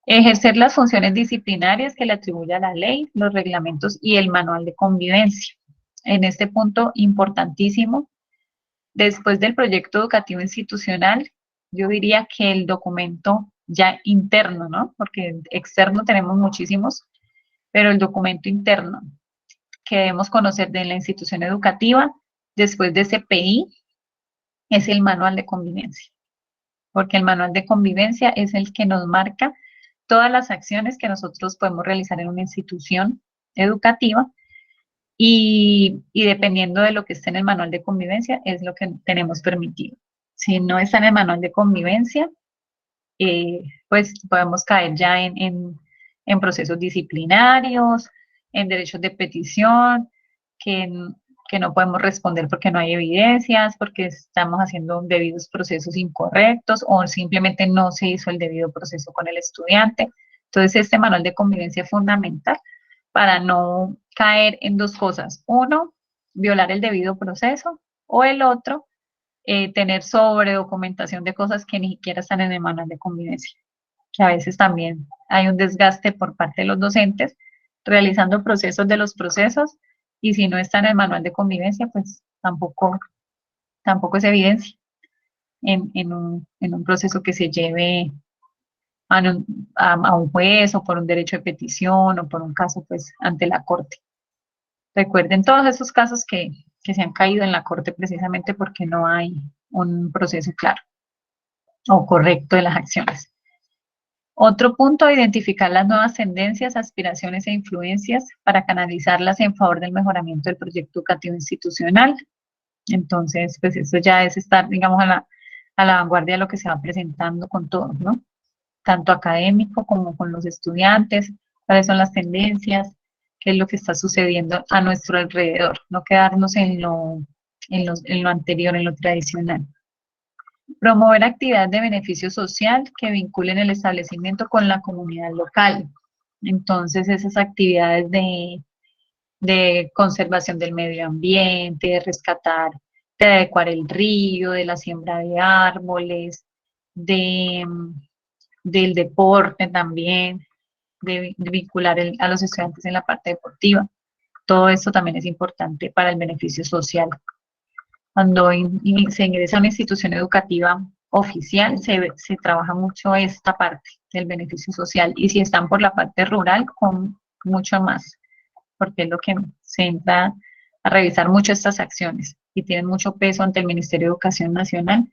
Ejercer las funciones disciplinarias que le atribuye la ley, los reglamentos y el manual de convivencia. En este punto importantísimo, después del proyecto educativo institucional, yo diría que el documento ya interno, ¿no? Porque externo tenemos muchísimos, pero el documento interno que debemos conocer de la institución educativa, después de CPI, es el manual de convivencia. Porque el manual de convivencia es el que nos marca todas las acciones que nosotros podemos realizar en una institución educativa, y dependiendo de lo que esté en el manual de convivencia es lo que tenemos permitido. Si no está en el manual de convivencia, pues podemos caer ya en procesos disciplinarios, en derechos de petición, que, que no podemos responder porque no hay evidencias, porque estamos haciendo debidos procesos incorrectos o simplemente no se hizo el debido proceso con el estudiante. Entonces, este manual de convivencia es fundamental para no caer en dos cosas. Uno, violar el debido proceso, o el otro, tener sobre documentación de cosas que ni siquiera están en el manual de convivencia, que a veces también hay un desgaste por parte de los docentes realizando procesos de los procesos, y si no está en el manual de convivencia, pues tampoco es evidencia en un proceso que se lleve a un juez, o por un derecho de petición, o por un caso pues ante la corte. Recuerden todos esos casos que se han caído en la corte precisamente porque no hay un proceso claro o correcto de las acciones. Otro punto, identificar las nuevas tendencias, aspiraciones e influencias para canalizarlas en favor del mejoramiento del proyecto educativo institucional. Entonces, pues eso ya es estar, digamos, a la vanguardia de lo que se va presentando con todos, ¿no? Tanto académico como con los estudiantes, cuáles son las tendencias, qué es lo que está sucediendo a nuestro alrededor, no quedarnos en lo anterior, en lo tradicional. Promover actividades de beneficio social que vinculen el establecimiento con la comunidad local. Entonces, esas actividades de conservación del medio ambiente, de rescatar, de adecuar el río, de la siembra de árboles, del deporte también, de vincular a los estudiantes en la parte deportiva. Todo esto también es importante para el beneficio social. Cuando se ingresa a una institución educativa oficial, se trabaja mucho esta parte del beneficio social, y si están por la parte rural, con mucho más, porque es lo que se entra a revisar mucho estas acciones y tienen mucho peso ante el Ministerio de Educación Nacional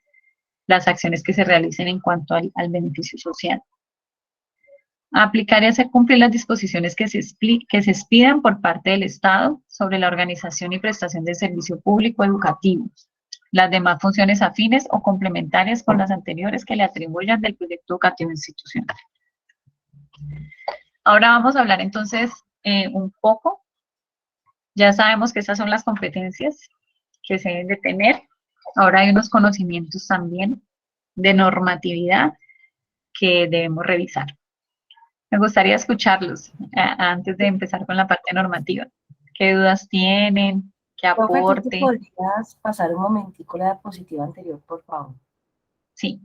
las acciones que se realicen en cuanto al beneficio social. Aplicar y hacer cumplir las disposiciones que se expidan por parte del Estado sobre la organización y prestación del servicio público educativo, las demás funciones afines o complementarias con las anteriores que le atribuyan del proyecto educativo institucional. Ahora vamos a hablar entonces un poco, ya sabemos que estas son las competencias que se deben de tener. Ahora hay unos conocimientos también de normatividad que debemos revisar. Me gustaría escucharlos antes de empezar con la parte normativa. ¿Qué dudas tienen? ¿Qué Profe, ¿tú te aporte? podrías pasar un momentico la diapositiva anterior, por favor? Sí.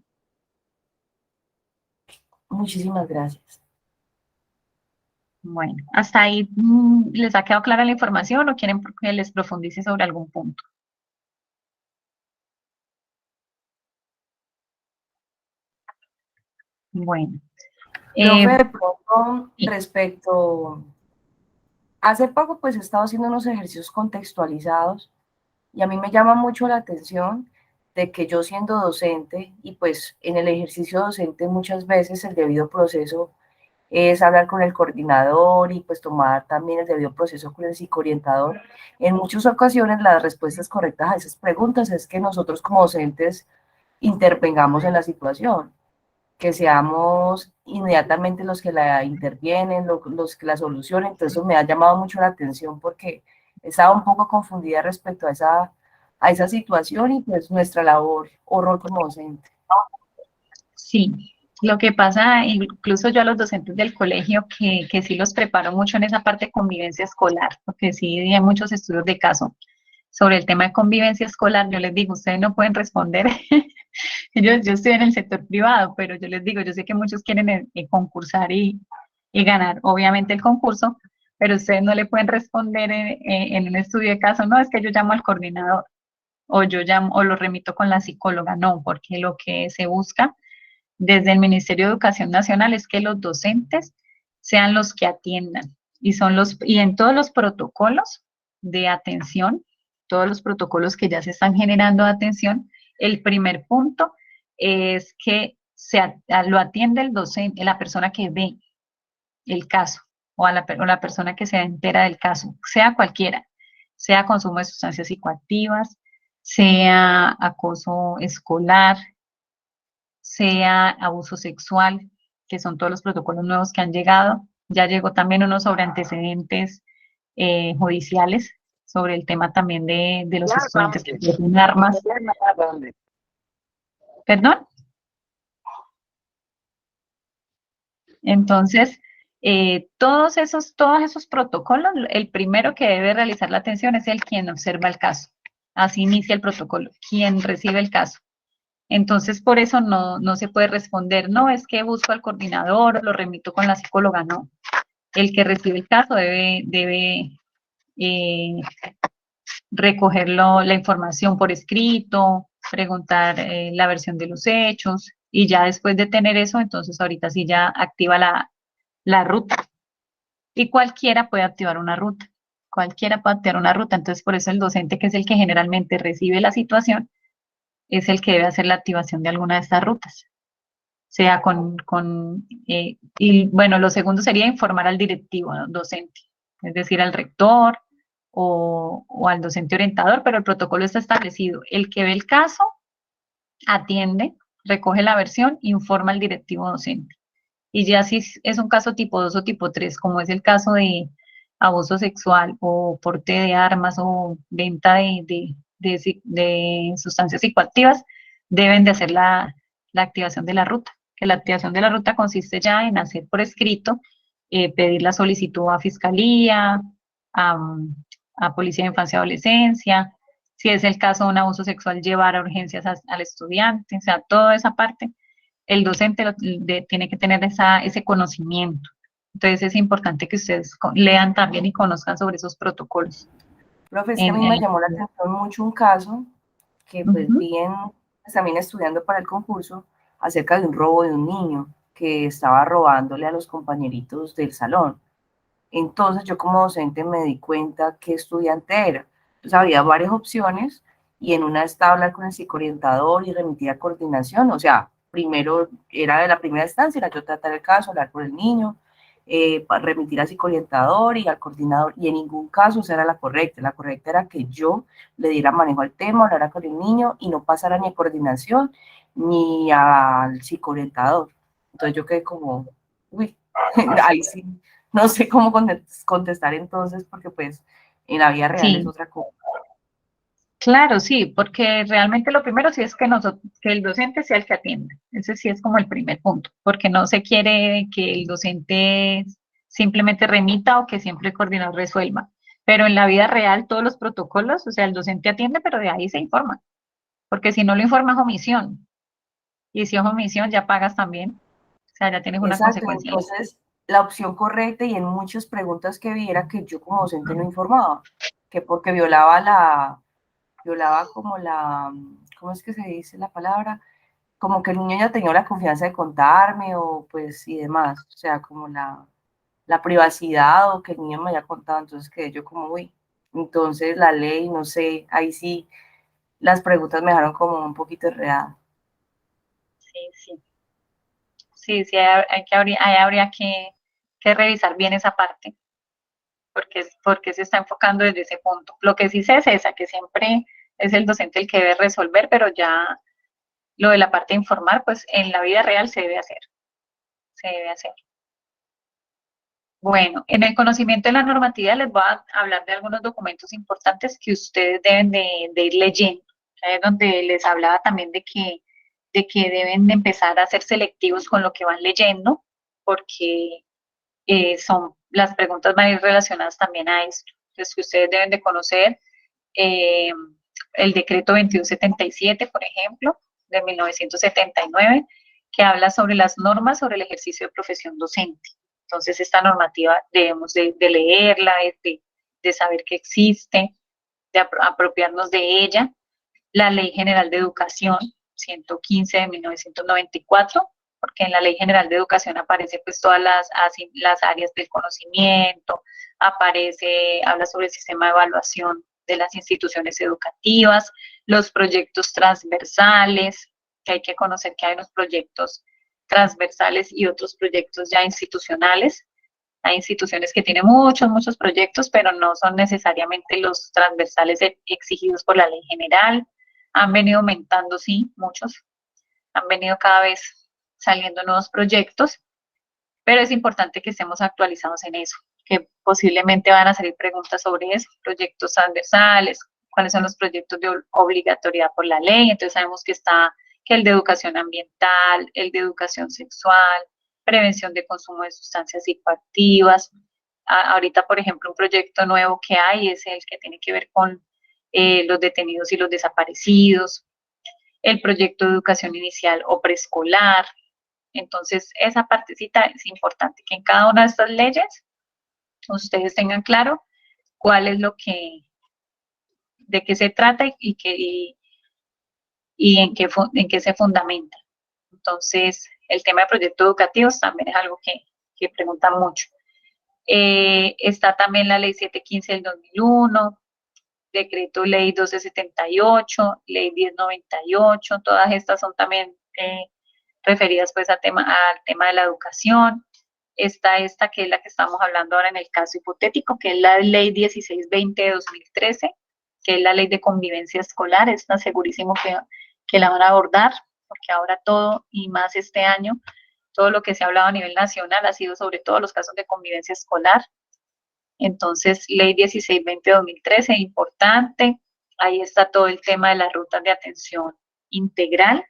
Muchísimas gracias. Bueno, hasta ahí ¿les ha quedado clara la información o quieren que les profundice sobre algún punto? Bueno. Profe, de pronto, sí. respecto, hace poco pues he estado haciendo unos ejercicios contextualizados y a mí me llama mucho la atención de que yo siendo docente y pues en el ejercicio docente muchas veces el debido proceso es hablar con el coordinador y pues tomar también el debido proceso con el psicoorientador. En muchas ocasiones las respuestas correctas a esas preguntas es que nosotros como docentes intervengamos en la situación, que seamos inmediatamente los que la intervienen, los que la solucionen. Entonces eso me ha llamado mucho la atención porque estaba un poco confundida respecto a esa situación y pues nuestra labor o rol como docente. Sí, lo que pasa, incluso yo a los docentes del colegio, que sí los preparo mucho en esa parte de convivencia escolar, porque sí hay muchos estudios de caso sobre el tema de convivencia escolar, yo les digo, ustedes no pueden responder. Yo estoy en el sector privado, pero yo les digo, yo sé que muchos quieren concursar y ganar, obviamente, el concurso, pero ustedes no le pueden responder en un estudio de caso, no, es que yo llamo al coordinador o yo llamo o lo remito con la psicóloga, no, porque lo que se busca desde el Ministerio de Educación Nacional es que los docentes sean los que atiendan y en todos los protocolos de atención, todos los protocolos que ya se están generando de atención, el primer punto es que lo atiende el docente, la persona que ve el caso o la persona que se entera del caso, sea cualquiera, sea consumo de sustancias psicoactivas, sea acoso escolar, sea abuso sexual, que son todos los protocolos nuevos que han llegado. Ya llegó también uno sobre antecedentes judiciales, sobre el tema también de los estudiantes que tienen armas. ¿Perdón? Entonces, todos esos protocolos, el primero que debe realizar la atención es el quien observa el caso. Así inicia el protocolo, quien recibe el caso. Entonces, por eso no se puede responder, no, es que busco al coordinador, lo remito con la psicóloga, no. El que recibe el caso debe recogerlo, la información por escrito, preguntar la versión de los hechos, y ya después de tener eso, entonces ahorita sí ya activa la ruta. Y cualquiera puede activar una ruta. Cualquiera puede activar una ruta. Entonces, por eso el docente, que es el que generalmente recibe la situación, es el que debe hacer la activación de alguna de estas rutas. Sea y bueno, lo segundo sería informar al directivo, ¿no? Docente, es decir, al rector o al docente orientador, pero el protocolo está establecido. El que ve el caso atiende, recoge la versión, informa al directivo docente. Y ya si es un caso tipo 2 o tipo 3, como es el caso de abuso sexual o porte de armas o venta de sustancias psicoactivas, deben de hacer la activación de la ruta. Que la activación de la ruta consiste ya en hacer por escrito, pedir la solicitud a Fiscalía, a Policía de Infancia y Adolescencia, si es el caso de un abuso sexual, llevar a urgencias al estudiante, o sea, toda esa parte el docente tiene que tener ese conocimiento. Entonces es importante que ustedes lean también y conozcan sobre esos protocolos. Profe, es que a mí me llamó la atención mucho un caso que pues vi pues, también estudiando para el concurso acerca de un robo de un niño que estaba robándole a los compañeritos del salón. Entonces yo como docente me di cuenta qué estudiante era. Entonces había varias opciones y en una estaba hablar con el psicoorientador y remitir a coordinación. O sea, primero era de la primera instancia, era yo tratar el caso, hablar con el niño, remitir al psicoorientador y al coordinador. Y en ningún caso esa era la correcta. La correcta era que yo le diera manejo al tema, hablara con el niño y no pasara ni a coordinación ni al psicoorientador. Entonces yo quedé como, uy, ahí sí no sé cómo contestar entonces, porque pues en la vida real es Sí, otra cosa. claro, sí, porque realmente lo primero sí es que el docente sea el que atienda. Ese sí es como el primer punto, porque no se quiere que el docente simplemente remita o que siempre el coordinador resuelva. Pero en la vida real, todos los protocolos, o sea, el docente atiende, pero de ahí se informa, porque si no lo informa es omisión. Y si es omisión, ya pagas también. O sea, ya tienes una Exacto, consecuencia. entonces la opción correcta, y en muchas preguntas que vi era que yo como docente no informaba, que porque violaba como ¿cómo es que se dice la palabra? Como que el niño ya tenía la confianza de contarme o pues y demás, o sea, como la privacidad o que el niño me haya contado, entonces quedé yo como, uy, entonces la ley, no sé, ahí sí las preguntas me dejaron como un poquito enredada. Sí, sí. Sí, sí, ahí habría que revisar bien esa parte, porque se está enfocando desde ese punto. Lo que sí sé es esa, que siempre es el docente el que debe resolver, pero ya lo de la parte de informar, pues en la vida real se debe hacer, se debe hacer. Bueno, en el conocimiento de la normatividad les voy a hablar de algunos documentos importantes que ustedes deben de ir leyendo. Es donde les hablaba también de que deben de empezar a ser selectivos con lo que van leyendo, porque las preguntas van a ir relacionadas también a esto. Entonces, que ustedes deben de conocer eh, el decreto 2177, por ejemplo, de 1979, que habla sobre las normas sobre el ejercicio de profesión docente. Entonces, esta normativa debemos de leerla, de saber que existe, de apropiarnos de ella. La Ley General de Educación 115 de 1994, porque en la Ley General de Educación aparece pues todas las áreas del conocimiento, habla sobre el sistema de evaluación de las instituciones educativas, los proyectos transversales, que hay que conocer que hay unos proyectos transversales y otros proyectos ya institucionales. Hay instituciones que tienen muchos proyectos, pero no son necesariamente los transversales exigidos por la ley general. Han venido aumentando, sí, muchos. Han venido cada vez saliendo nuevos proyectos, pero es importante que estemos actualizados en eso, que posiblemente van a salir preguntas sobre eso, proyectos transversales, cuáles son los proyectos de obligatoriedad por la ley. Entonces sabemos que el de educación ambiental, el de educación sexual, prevención de consumo de sustancias psicoactivas. Ahorita, por ejemplo, un proyecto nuevo que hay es el que tiene que ver con los detenidos y los desaparecidos, el proyecto de educación inicial o preescolar. Entonces, esa partecita es importante, que en cada una de estas leyes ustedes tengan claro cuál es de qué se trata y en qué se fundamenta. Entonces, el tema de proyectos educativos también es algo que preguntan mucho. Está también la ley 715 del 2001, decreto ley 1278, ley 1098, todas estas son también referidas pues al tema de la educación. Está esta que es la que estamos hablando ahora en el caso hipotético, que es la ley 1620 de 2013, que es la ley de convivencia escolar. Está segurísimo que la van a abordar, porque ahora todo, y más este año, todo lo que se ha hablado a nivel nacional ha sido sobre todo los casos de convivencia escolar. Entonces, ley 1620 de 2013, importante. Ahí está todo el tema de las rutas de atención integral,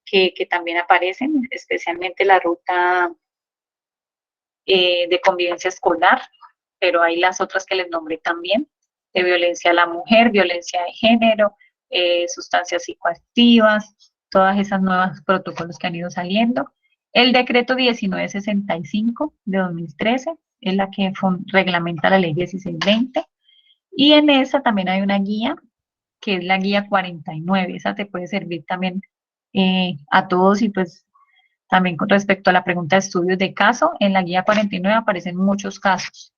que también aparecen, especialmente la ruta de convivencia escolar, pero hay las otras que les nombré también, de violencia a la mujer, violencia de género, sustancias psicoactivas, todas esas nuevas protocolos que han ido saliendo. El decreto 1965 de 2013 es la que reglamenta la ley 1620, y en esa también hay una guía, que es la guía 49, esa te puede servir también a todos. Y pues también con respecto a la pregunta de estudios de caso, en la guía 49 aparecen muchos casos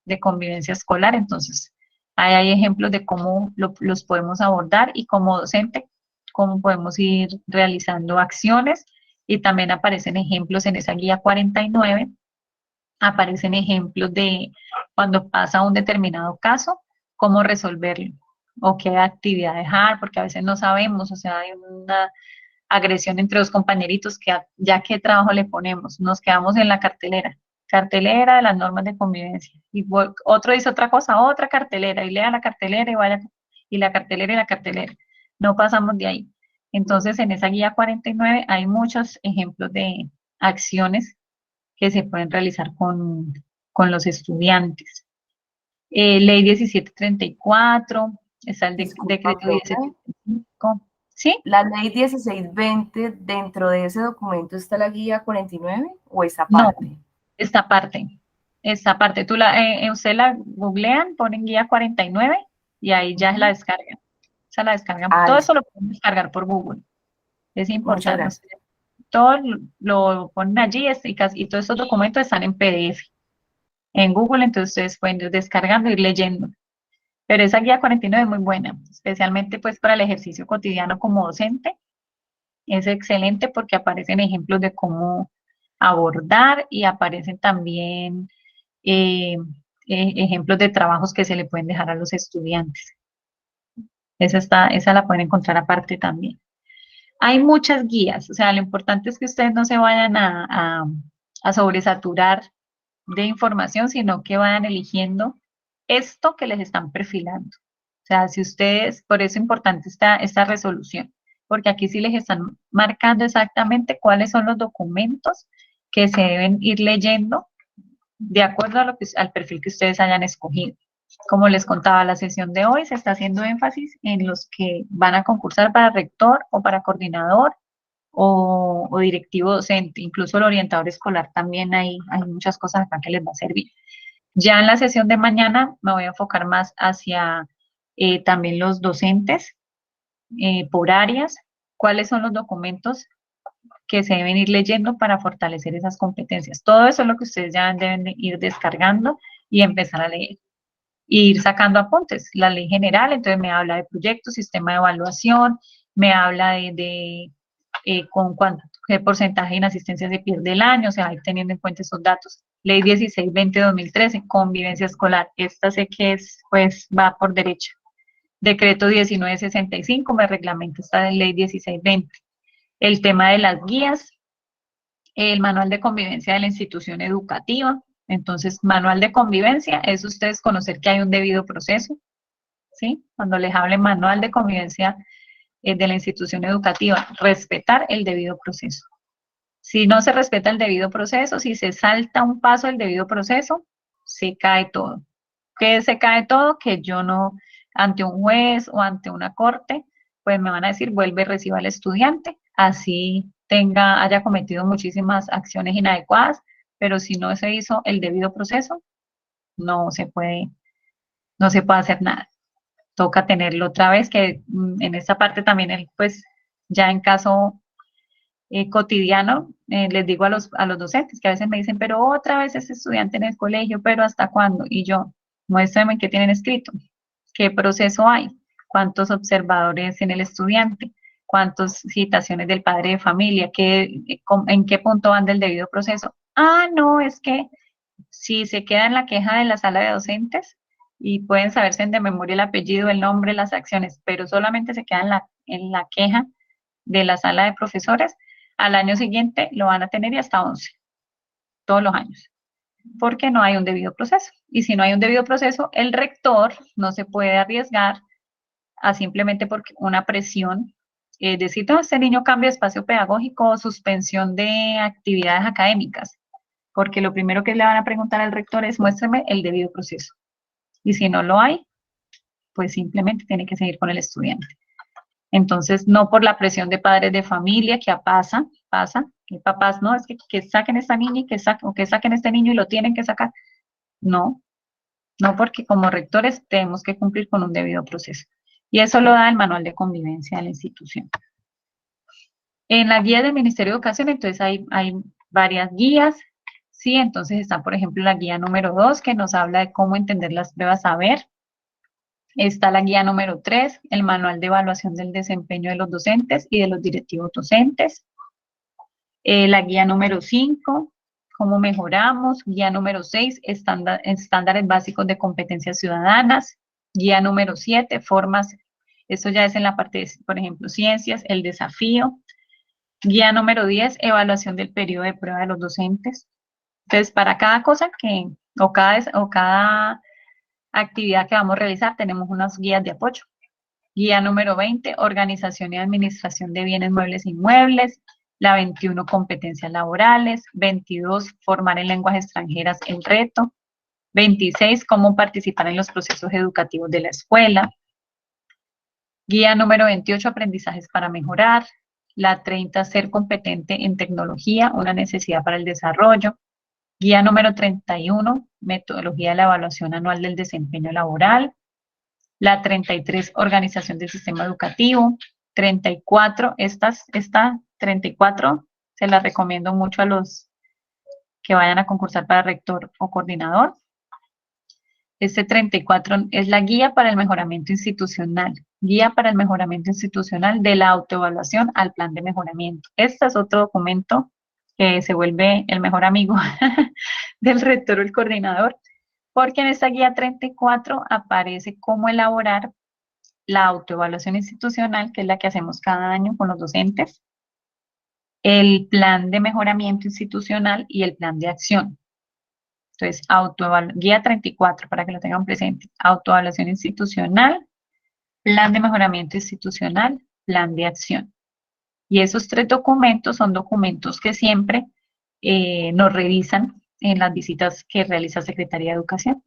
de convivencia escolar, entonces ahí hay ejemplos de cómo los podemos abordar, y como docente, cómo podemos ir realizando acciones. Y también aparecen ejemplos en esa guía 49, aparecen ejemplos de cuando pasa un determinado caso, cómo resolverlo o qué actividad dejar, porque a veces no sabemos, o sea, hay una agresión entre dos compañeritos, que ya qué trabajo le ponemos, nos quedamos en la cartelera de las normas de convivencia, y otro dice otra cosa, otra cartelera, y lea la cartelera y vaya, y la cartelera, no pasamos de ahí. Entonces, en esa guía 49 hay muchos ejemplos de acciones que se pueden realizar con los estudiantes. Ley 1734, está el decreto 1735. ¿Sí? ¿La ley 1620, dentro de ese documento está la guía 49 o esa No, parte? esta parte, usted la googlean, ponen guía 49 y ahí ya la descargan. Se la descargan. Todo eso lo pueden descargar por Google. Es Muchas importante. gracias. Todo lo ponen allí y todos estos documentos están en PDF. En Google, entonces ustedes pueden ir descargando y ir leyendo. Pero esa guía 49 es muy buena, especialmente pues para el ejercicio cotidiano como docente. Es excelente porque aparecen ejemplos de cómo abordar y aparecen también ejemplos de trabajos que se le pueden dejar a los estudiantes. Esa la pueden encontrar aparte también. Hay muchas guías, o sea, lo importante es que ustedes no se vayan a sobresaturar de información, sino que vayan eligiendo esto que les están perfilando. O sea, si ustedes, por eso es importante esta resolución, porque aquí sí les están marcando exactamente cuáles son los documentos que se deben ir leyendo de acuerdo a al perfil que ustedes hayan escogido. Como les contaba, la sesión de hoy se está haciendo énfasis en los que van a concursar para rector o para coordinador o directivo docente, incluso el orientador escolar también hay muchas cosas acá que les va a servir. Ya en la sesión de mañana me voy a enfocar más hacia también los docentes por áreas, cuáles son los documentos que se deben ir leyendo para fortalecer esas competencias. Todo eso es lo que ustedes ya deben ir descargando y empezar a leer. Y ir sacando apuntes. La ley general, entonces me habla de proyectos, sistema de evaluación, me habla de con qué porcentaje de inasistencia se pierde el año, o sea, ir teniendo en cuenta esos datos. Ley 1620-2013, convivencia escolar. Esta sé que pues va por derecha. Decreto 1965, me reglamenta esta ley 1620. El tema de las guías, el manual de convivencia de la institución educativa. Entonces, manual de convivencia es ustedes conocer que hay un debido proceso, ¿sí? Cuando les hable manual de convivencia de la institución educativa, respetar el debido proceso. Si no se respeta el debido proceso, si se salta un paso del debido proceso, se cae todo. ¿Qué se cae todo? Que yo no, ante un juez o ante una corte, pues me van a decir, vuelve y reciba al estudiante, así haya cometido muchísimas acciones inadecuadas, pero si no se hizo el debido proceso, no se puede hacer nada. Toca tenerlo otra vez, que en esta parte también, pues ya en caso cotidiano, les digo a los docentes que a veces me dicen, pero otra vez ese estudiante en el colegio, pero ¿hasta cuándo? Y yo, muéstrenme qué tienen escrito, qué proceso hay, cuántos observadores en el estudiante, cuántas citaciones del padre de familia, en qué punto van del debido proceso. Ah, no, es que si se queda en la queja de la sala de docentes y pueden saberse de memoria el apellido, el nombre, las acciones, pero solamente se queda en la queja de la sala de profesores, al año siguiente lo van a tener y hasta 11, todos los años, porque no hay un debido proceso. Y si no hay un debido proceso, el rector no se puede arriesgar a simplemente porque una presión, decir, no, este niño cambia de espacio pedagógico o suspensión de actividades académicas, porque lo primero que le van a preguntar al rector es muéstrame el debido proceso. Y si no lo hay, pues simplemente tiene que seguir con el estudiante. Entonces, no por la presión de padres de familia, que pasa, que papás, no, es que saquen a esta niña y que saquen a este niño y lo tienen que sacar. No, porque como rectores tenemos que cumplir con un debido proceso. Y eso lo da el manual de convivencia de la institución. En la guía del Ministerio de Educación, entonces hay varias guías, ¿sí? Entonces está, por ejemplo, la guía número 2, que nos habla de cómo entender las pruebas saber. Está la guía número 3, el manual de evaluación del desempeño de los docentes y de los directivos docentes. La guía número 5, cómo mejoramos. Guía número 6, estándares básicos de competencias ciudadanas. Guía número 7, formas, esto ya es en la parte de, por ejemplo, ciencias, el desafío. Guía número 10, evaluación del periodo de prueba de los docentes. Entonces, para cada cosa o cada actividad que vamos a realizar, tenemos unas guías de apoyo. Guía número 20, organización y administración de bienes muebles e inmuebles. La 21, competencias laborales. 22, formar en lenguas extranjeras el reto. 26, cómo participar en los procesos educativos de la escuela. Guía número 28, aprendizajes para mejorar. La 30, ser competente en tecnología, una necesidad para el desarrollo. Guía número 31, metodología de la evaluación anual del desempeño laboral. La 33, organización del sistema educativo. 34, esta 34 se la recomiendo mucho a los que vayan a concursar para rector o coordinador. Este 34 es la guía para el mejoramiento institucional. Guía para el mejoramiento institucional de la autoevaluación al plan de mejoramiento. Este es otro documento que se vuelve el mejor amigo del rector o el coordinador, porque en esta guía 34 aparece cómo elaborar la autoevaluación institucional, que es la que hacemos cada año con los docentes, el plan de mejoramiento institucional y el plan de acción. Entonces, guía 34, para que lo tengan presente. Autoevaluación institucional, plan de mejoramiento institucional, plan de acción. Y esos 3 documentos son documentos que siempre nos revisan en las visitas que realiza Secretaría de Educación.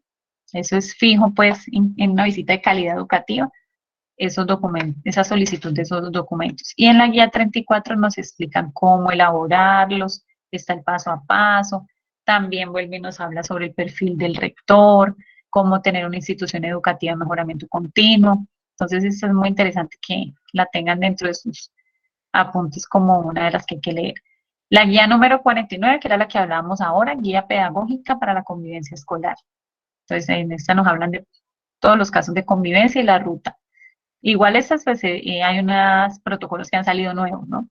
Eso es fijo, pues, en una visita de calidad educativa, esos documentos, esa solicitud de esos documentos. Y en la guía 34 nos explican cómo elaborarlos, está el paso a paso. También vuelve y nos habla sobre el perfil del rector, cómo tener una institución educativa de mejoramiento continuo. Entonces, esto es muy interesante que la tengan dentro de sus apuntes como una de las que hay que leer. La guía número 49, que era la que hablábamos ahora, guía pedagógica para la convivencia escolar. Entonces, en esta nos hablan de todos los casos de convivencia y la ruta. Igual estas, pues, hay unos protocolos que han salido nuevos, ¿no?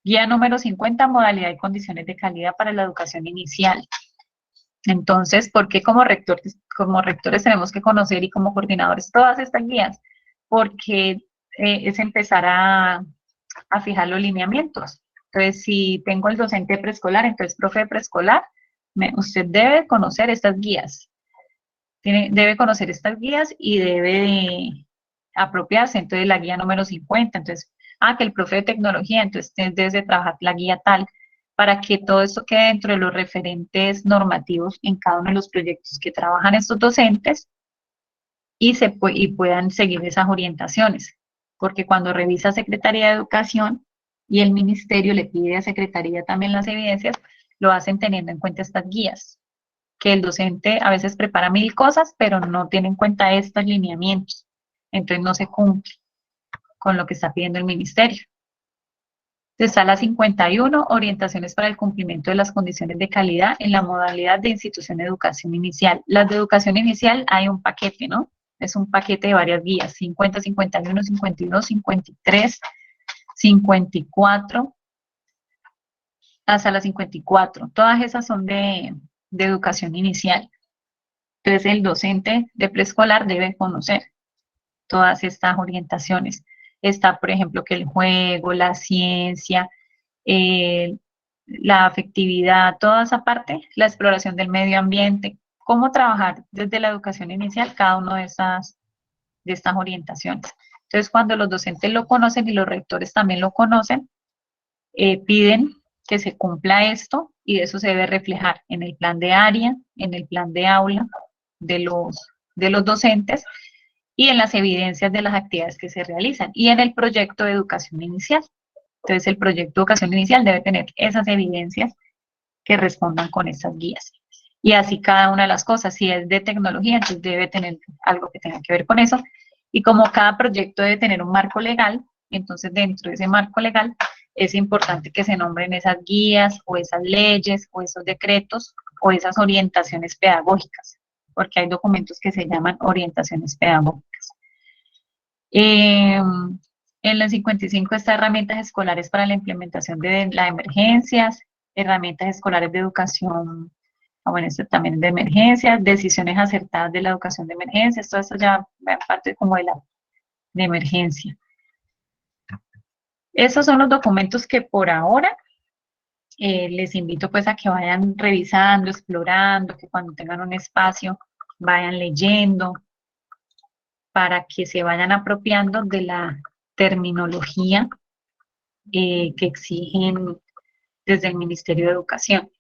Guía número 50, modalidad y condiciones de calidad para la educación inicial. Entonces, ¿por qué como rectores tenemos que conocer y como coordinadores todas estas guías? Porque es empezar a fijar los lineamientos. Entonces, si tengo el docente preescolar, entonces, profe de preescolar, usted debe conocer estas guías. Debe conocer estas guías y debe de apropiarse. Entonces, la guía número 50. Entonces, que el profe de tecnología, entonces, debe de trabajar la guía tal, para que todo esto quede dentro de los referentes normativos en cada uno de los proyectos que trabajan estos docentes y puedan seguir esas orientaciones. Porque cuando revisa Secretaría de Educación y el Ministerio le pide a Secretaría también las evidencias, lo hacen teniendo en cuenta estas guías, que el docente a veces prepara 1000 cosas, pero no tiene en cuenta estos lineamientos. Entonces no se cumple con lo que está pidiendo el Ministerio. Está la 51, orientaciones para el cumplimiento de las condiciones de calidad en la modalidad de institución de educación inicial. Las de educación inicial hay un paquete, ¿no? Es un paquete de varias guías, 50, 51, 52, 53, 54, hasta la 54. Todas esas son de educación inicial. Entonces, el docente de preescolar debe conocer todas estas orientaciones. Está, por ejemplo, que el juego, la ciencia, la afectividad, toda esa parte, la exploración del medio ambiente, cómo trabajar desde la educación inicial cada una de estas orientaciones. Entonces, cuando los docentes lo conocen y los rectores también lo conocen, piden que se cumpla esto y eso se debe reflejar en el plan de área, en el plan de aula de los docentes y en las evidencias de las actividades que se realizan y en el proyecto de educación inicial. Entonces, el proyecto de educación inicial debe tener esas evidencias que respondan con estas guías. Y así cada una de las cosas, si es de tecnología, entonces debe tener algo que tenga que ver con eso. Y como cada proyecto debe tener un marco legal, entonces dentro de ese marco legal es importante que se nombren esas guías o esas leyes o esos decretos o esas orientaciones pedagógicas, porque hay documentos que se llaman orientaciones pedagógicas. En la 55 está herramientas escolares para la implementación de las emergencias, herramientas escolares de educación, bueno, esto también de emergencias, decisiones acertadas de la educación de emergencias, todo esto ya va parte como de emergencia. Esos son los documentos que por ahora les invito pues a que vayan revisando, explorando, que cuando tengan un espacio vayan leyendo, para que se vayan apropiando de la terminología que exigen desde el Ministerio de Educación.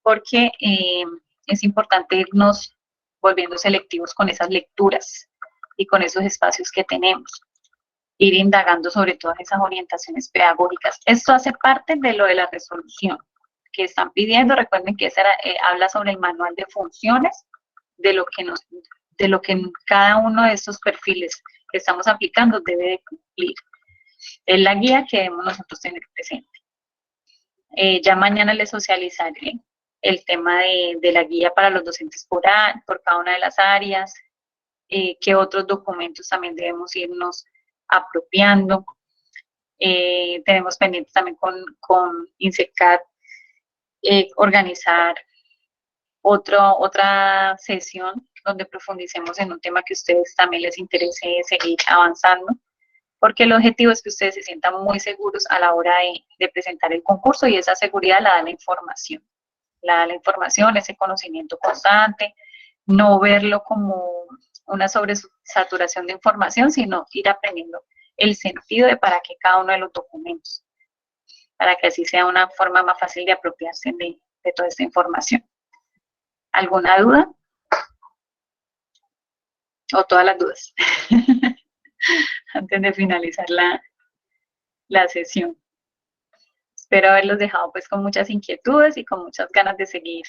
Porque es importante irnos volviendo selectivos con esas lecturas y con esos espacios que tenemos. Ir indagando sobre todas esas orientaciones pedagógicas. Esto hace parte de lo de la resolución, que están pidiendo. Recuerden que esa habla sobre el manual de funciones de lo que cada uno de estos perfiles que estamos aplicando debe de cumplir. Es la guía que debemos nosotros tener presente. Ya mañana les socializaré el tema de la guía para los docentes por cada una de las áreas, qué otros documentos también debemos irnos apropiando. Tenemos pendientes también con INSECAD organizar otra sesión donde profundicemos en un tema que a ustedes también les interese seguir avanzando, porque el objetivo es que ustedes se sientan muy seguros a la hora de presentar el concurso, y esa seguridad la da la información. La da la información, ese conocimiento constante, no verlo como una sobresaturación de información, sino ir aprendiendo el sentido de para qué cada uno de los documentos, para que así sea una forma más fácil de apropiarse de toda esta información. ¿Alguna duda? ¿O todas las dudas? Antes de finalizar la sesión. Espero haberlos dejado pues con muchas inquietudes y con muchas ganas de seguir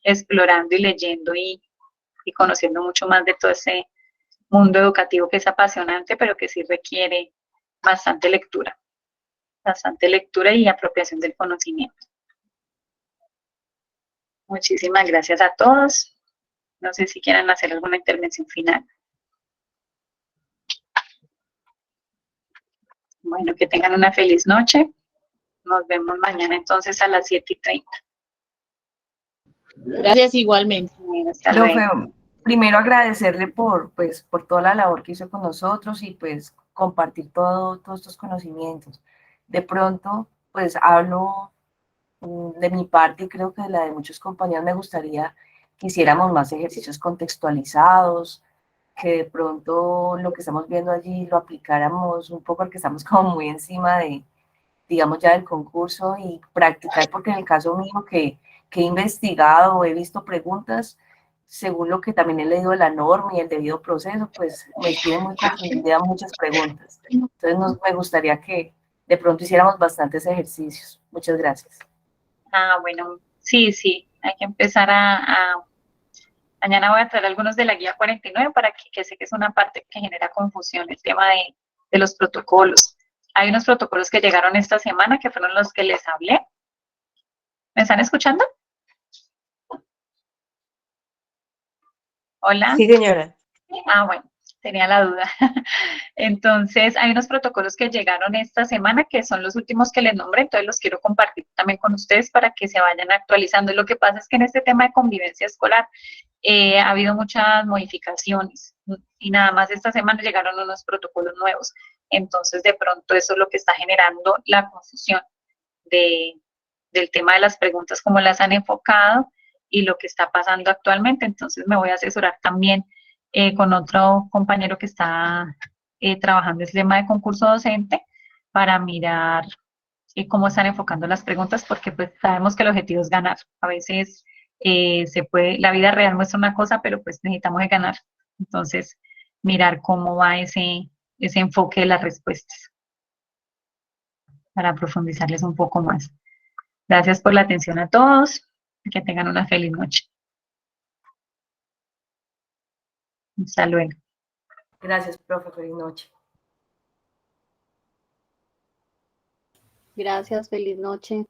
explorando y leyendo y conociendo mucho más de todo ese mundo educativo que es apasionante, pero que sí requiere bastante lectura y apropiación del conocimiento. Muchísimas gracias a todos. No sé si quieran hacer alguna intervención final. Bueno, que tengan una feliz noche. Nos vemos mañana entonces a las 7:30. Gracias igualmente. Bueno, hasta luego. Profe, primero agradecerle por toda la labor que hizo con nosotros y pues compartir todos estos conocimientos. De pronto, pues hablo de mi parte y creo que de la de muchos compañeros. Me gustaría que hiciéramos más ejercicios contextualizados, que de pronto lo que estamos viendo allí lo aplicáramos un poco, porque estamos como muy encima de, digamos, ya del concurso, y practicar, porque en el caso mío que he investigado, he visto preguntas, según lo que también he leído de la norma y el debido proceso, pues me tienen muy confundida muchas preguntas. Entonces me gustaría que de pronto hiciéramos bastantes ejercicios. Muchas gracias. Bueno, sí, hay que empezar mañana voy a traer algunos de la guía 49 para que sé que es una parte que genera confusión, el tema de los protocolos. Hay unos protocolos que llegaron esta semana que fueron los que les hablé. ¿Me están escuchando? Hola. Sí, señora. Bueno, tenía la duda. Entonces, hay unos protocolos que llegaron esta semana que son los últimos que les nombré, entonces los quiero compartir también con ustedes para que se vayan actualizando. Lo que pasa es que en este tema de convivencia escolar ha habido muchas modificaciones y nada más esta semana llegaron unos protocolos nuevos. Entonces, de pronto eso es lo que está generando la confusión del tema de las preguntas, cómo las han enfocado y lo que está pasando actualmente. Entonces, me voy a asesorar también con otro compañero que está trabajando el tema de concurso docente para mirar cómo están enfocando las preguntas, porque pues sabemos que el objetivo es ganar. A veces la vida real muestra una cosa, pero pues necesitamos ganar. Entonces, mirar cómo va ese enfoque de las respuestas para profundizarles un poco más. Gracias por la atención a todos. Que tengan una feliz noche. Hasta luego. Gracias, profe. Feliz noche. Gracias, feliz noche.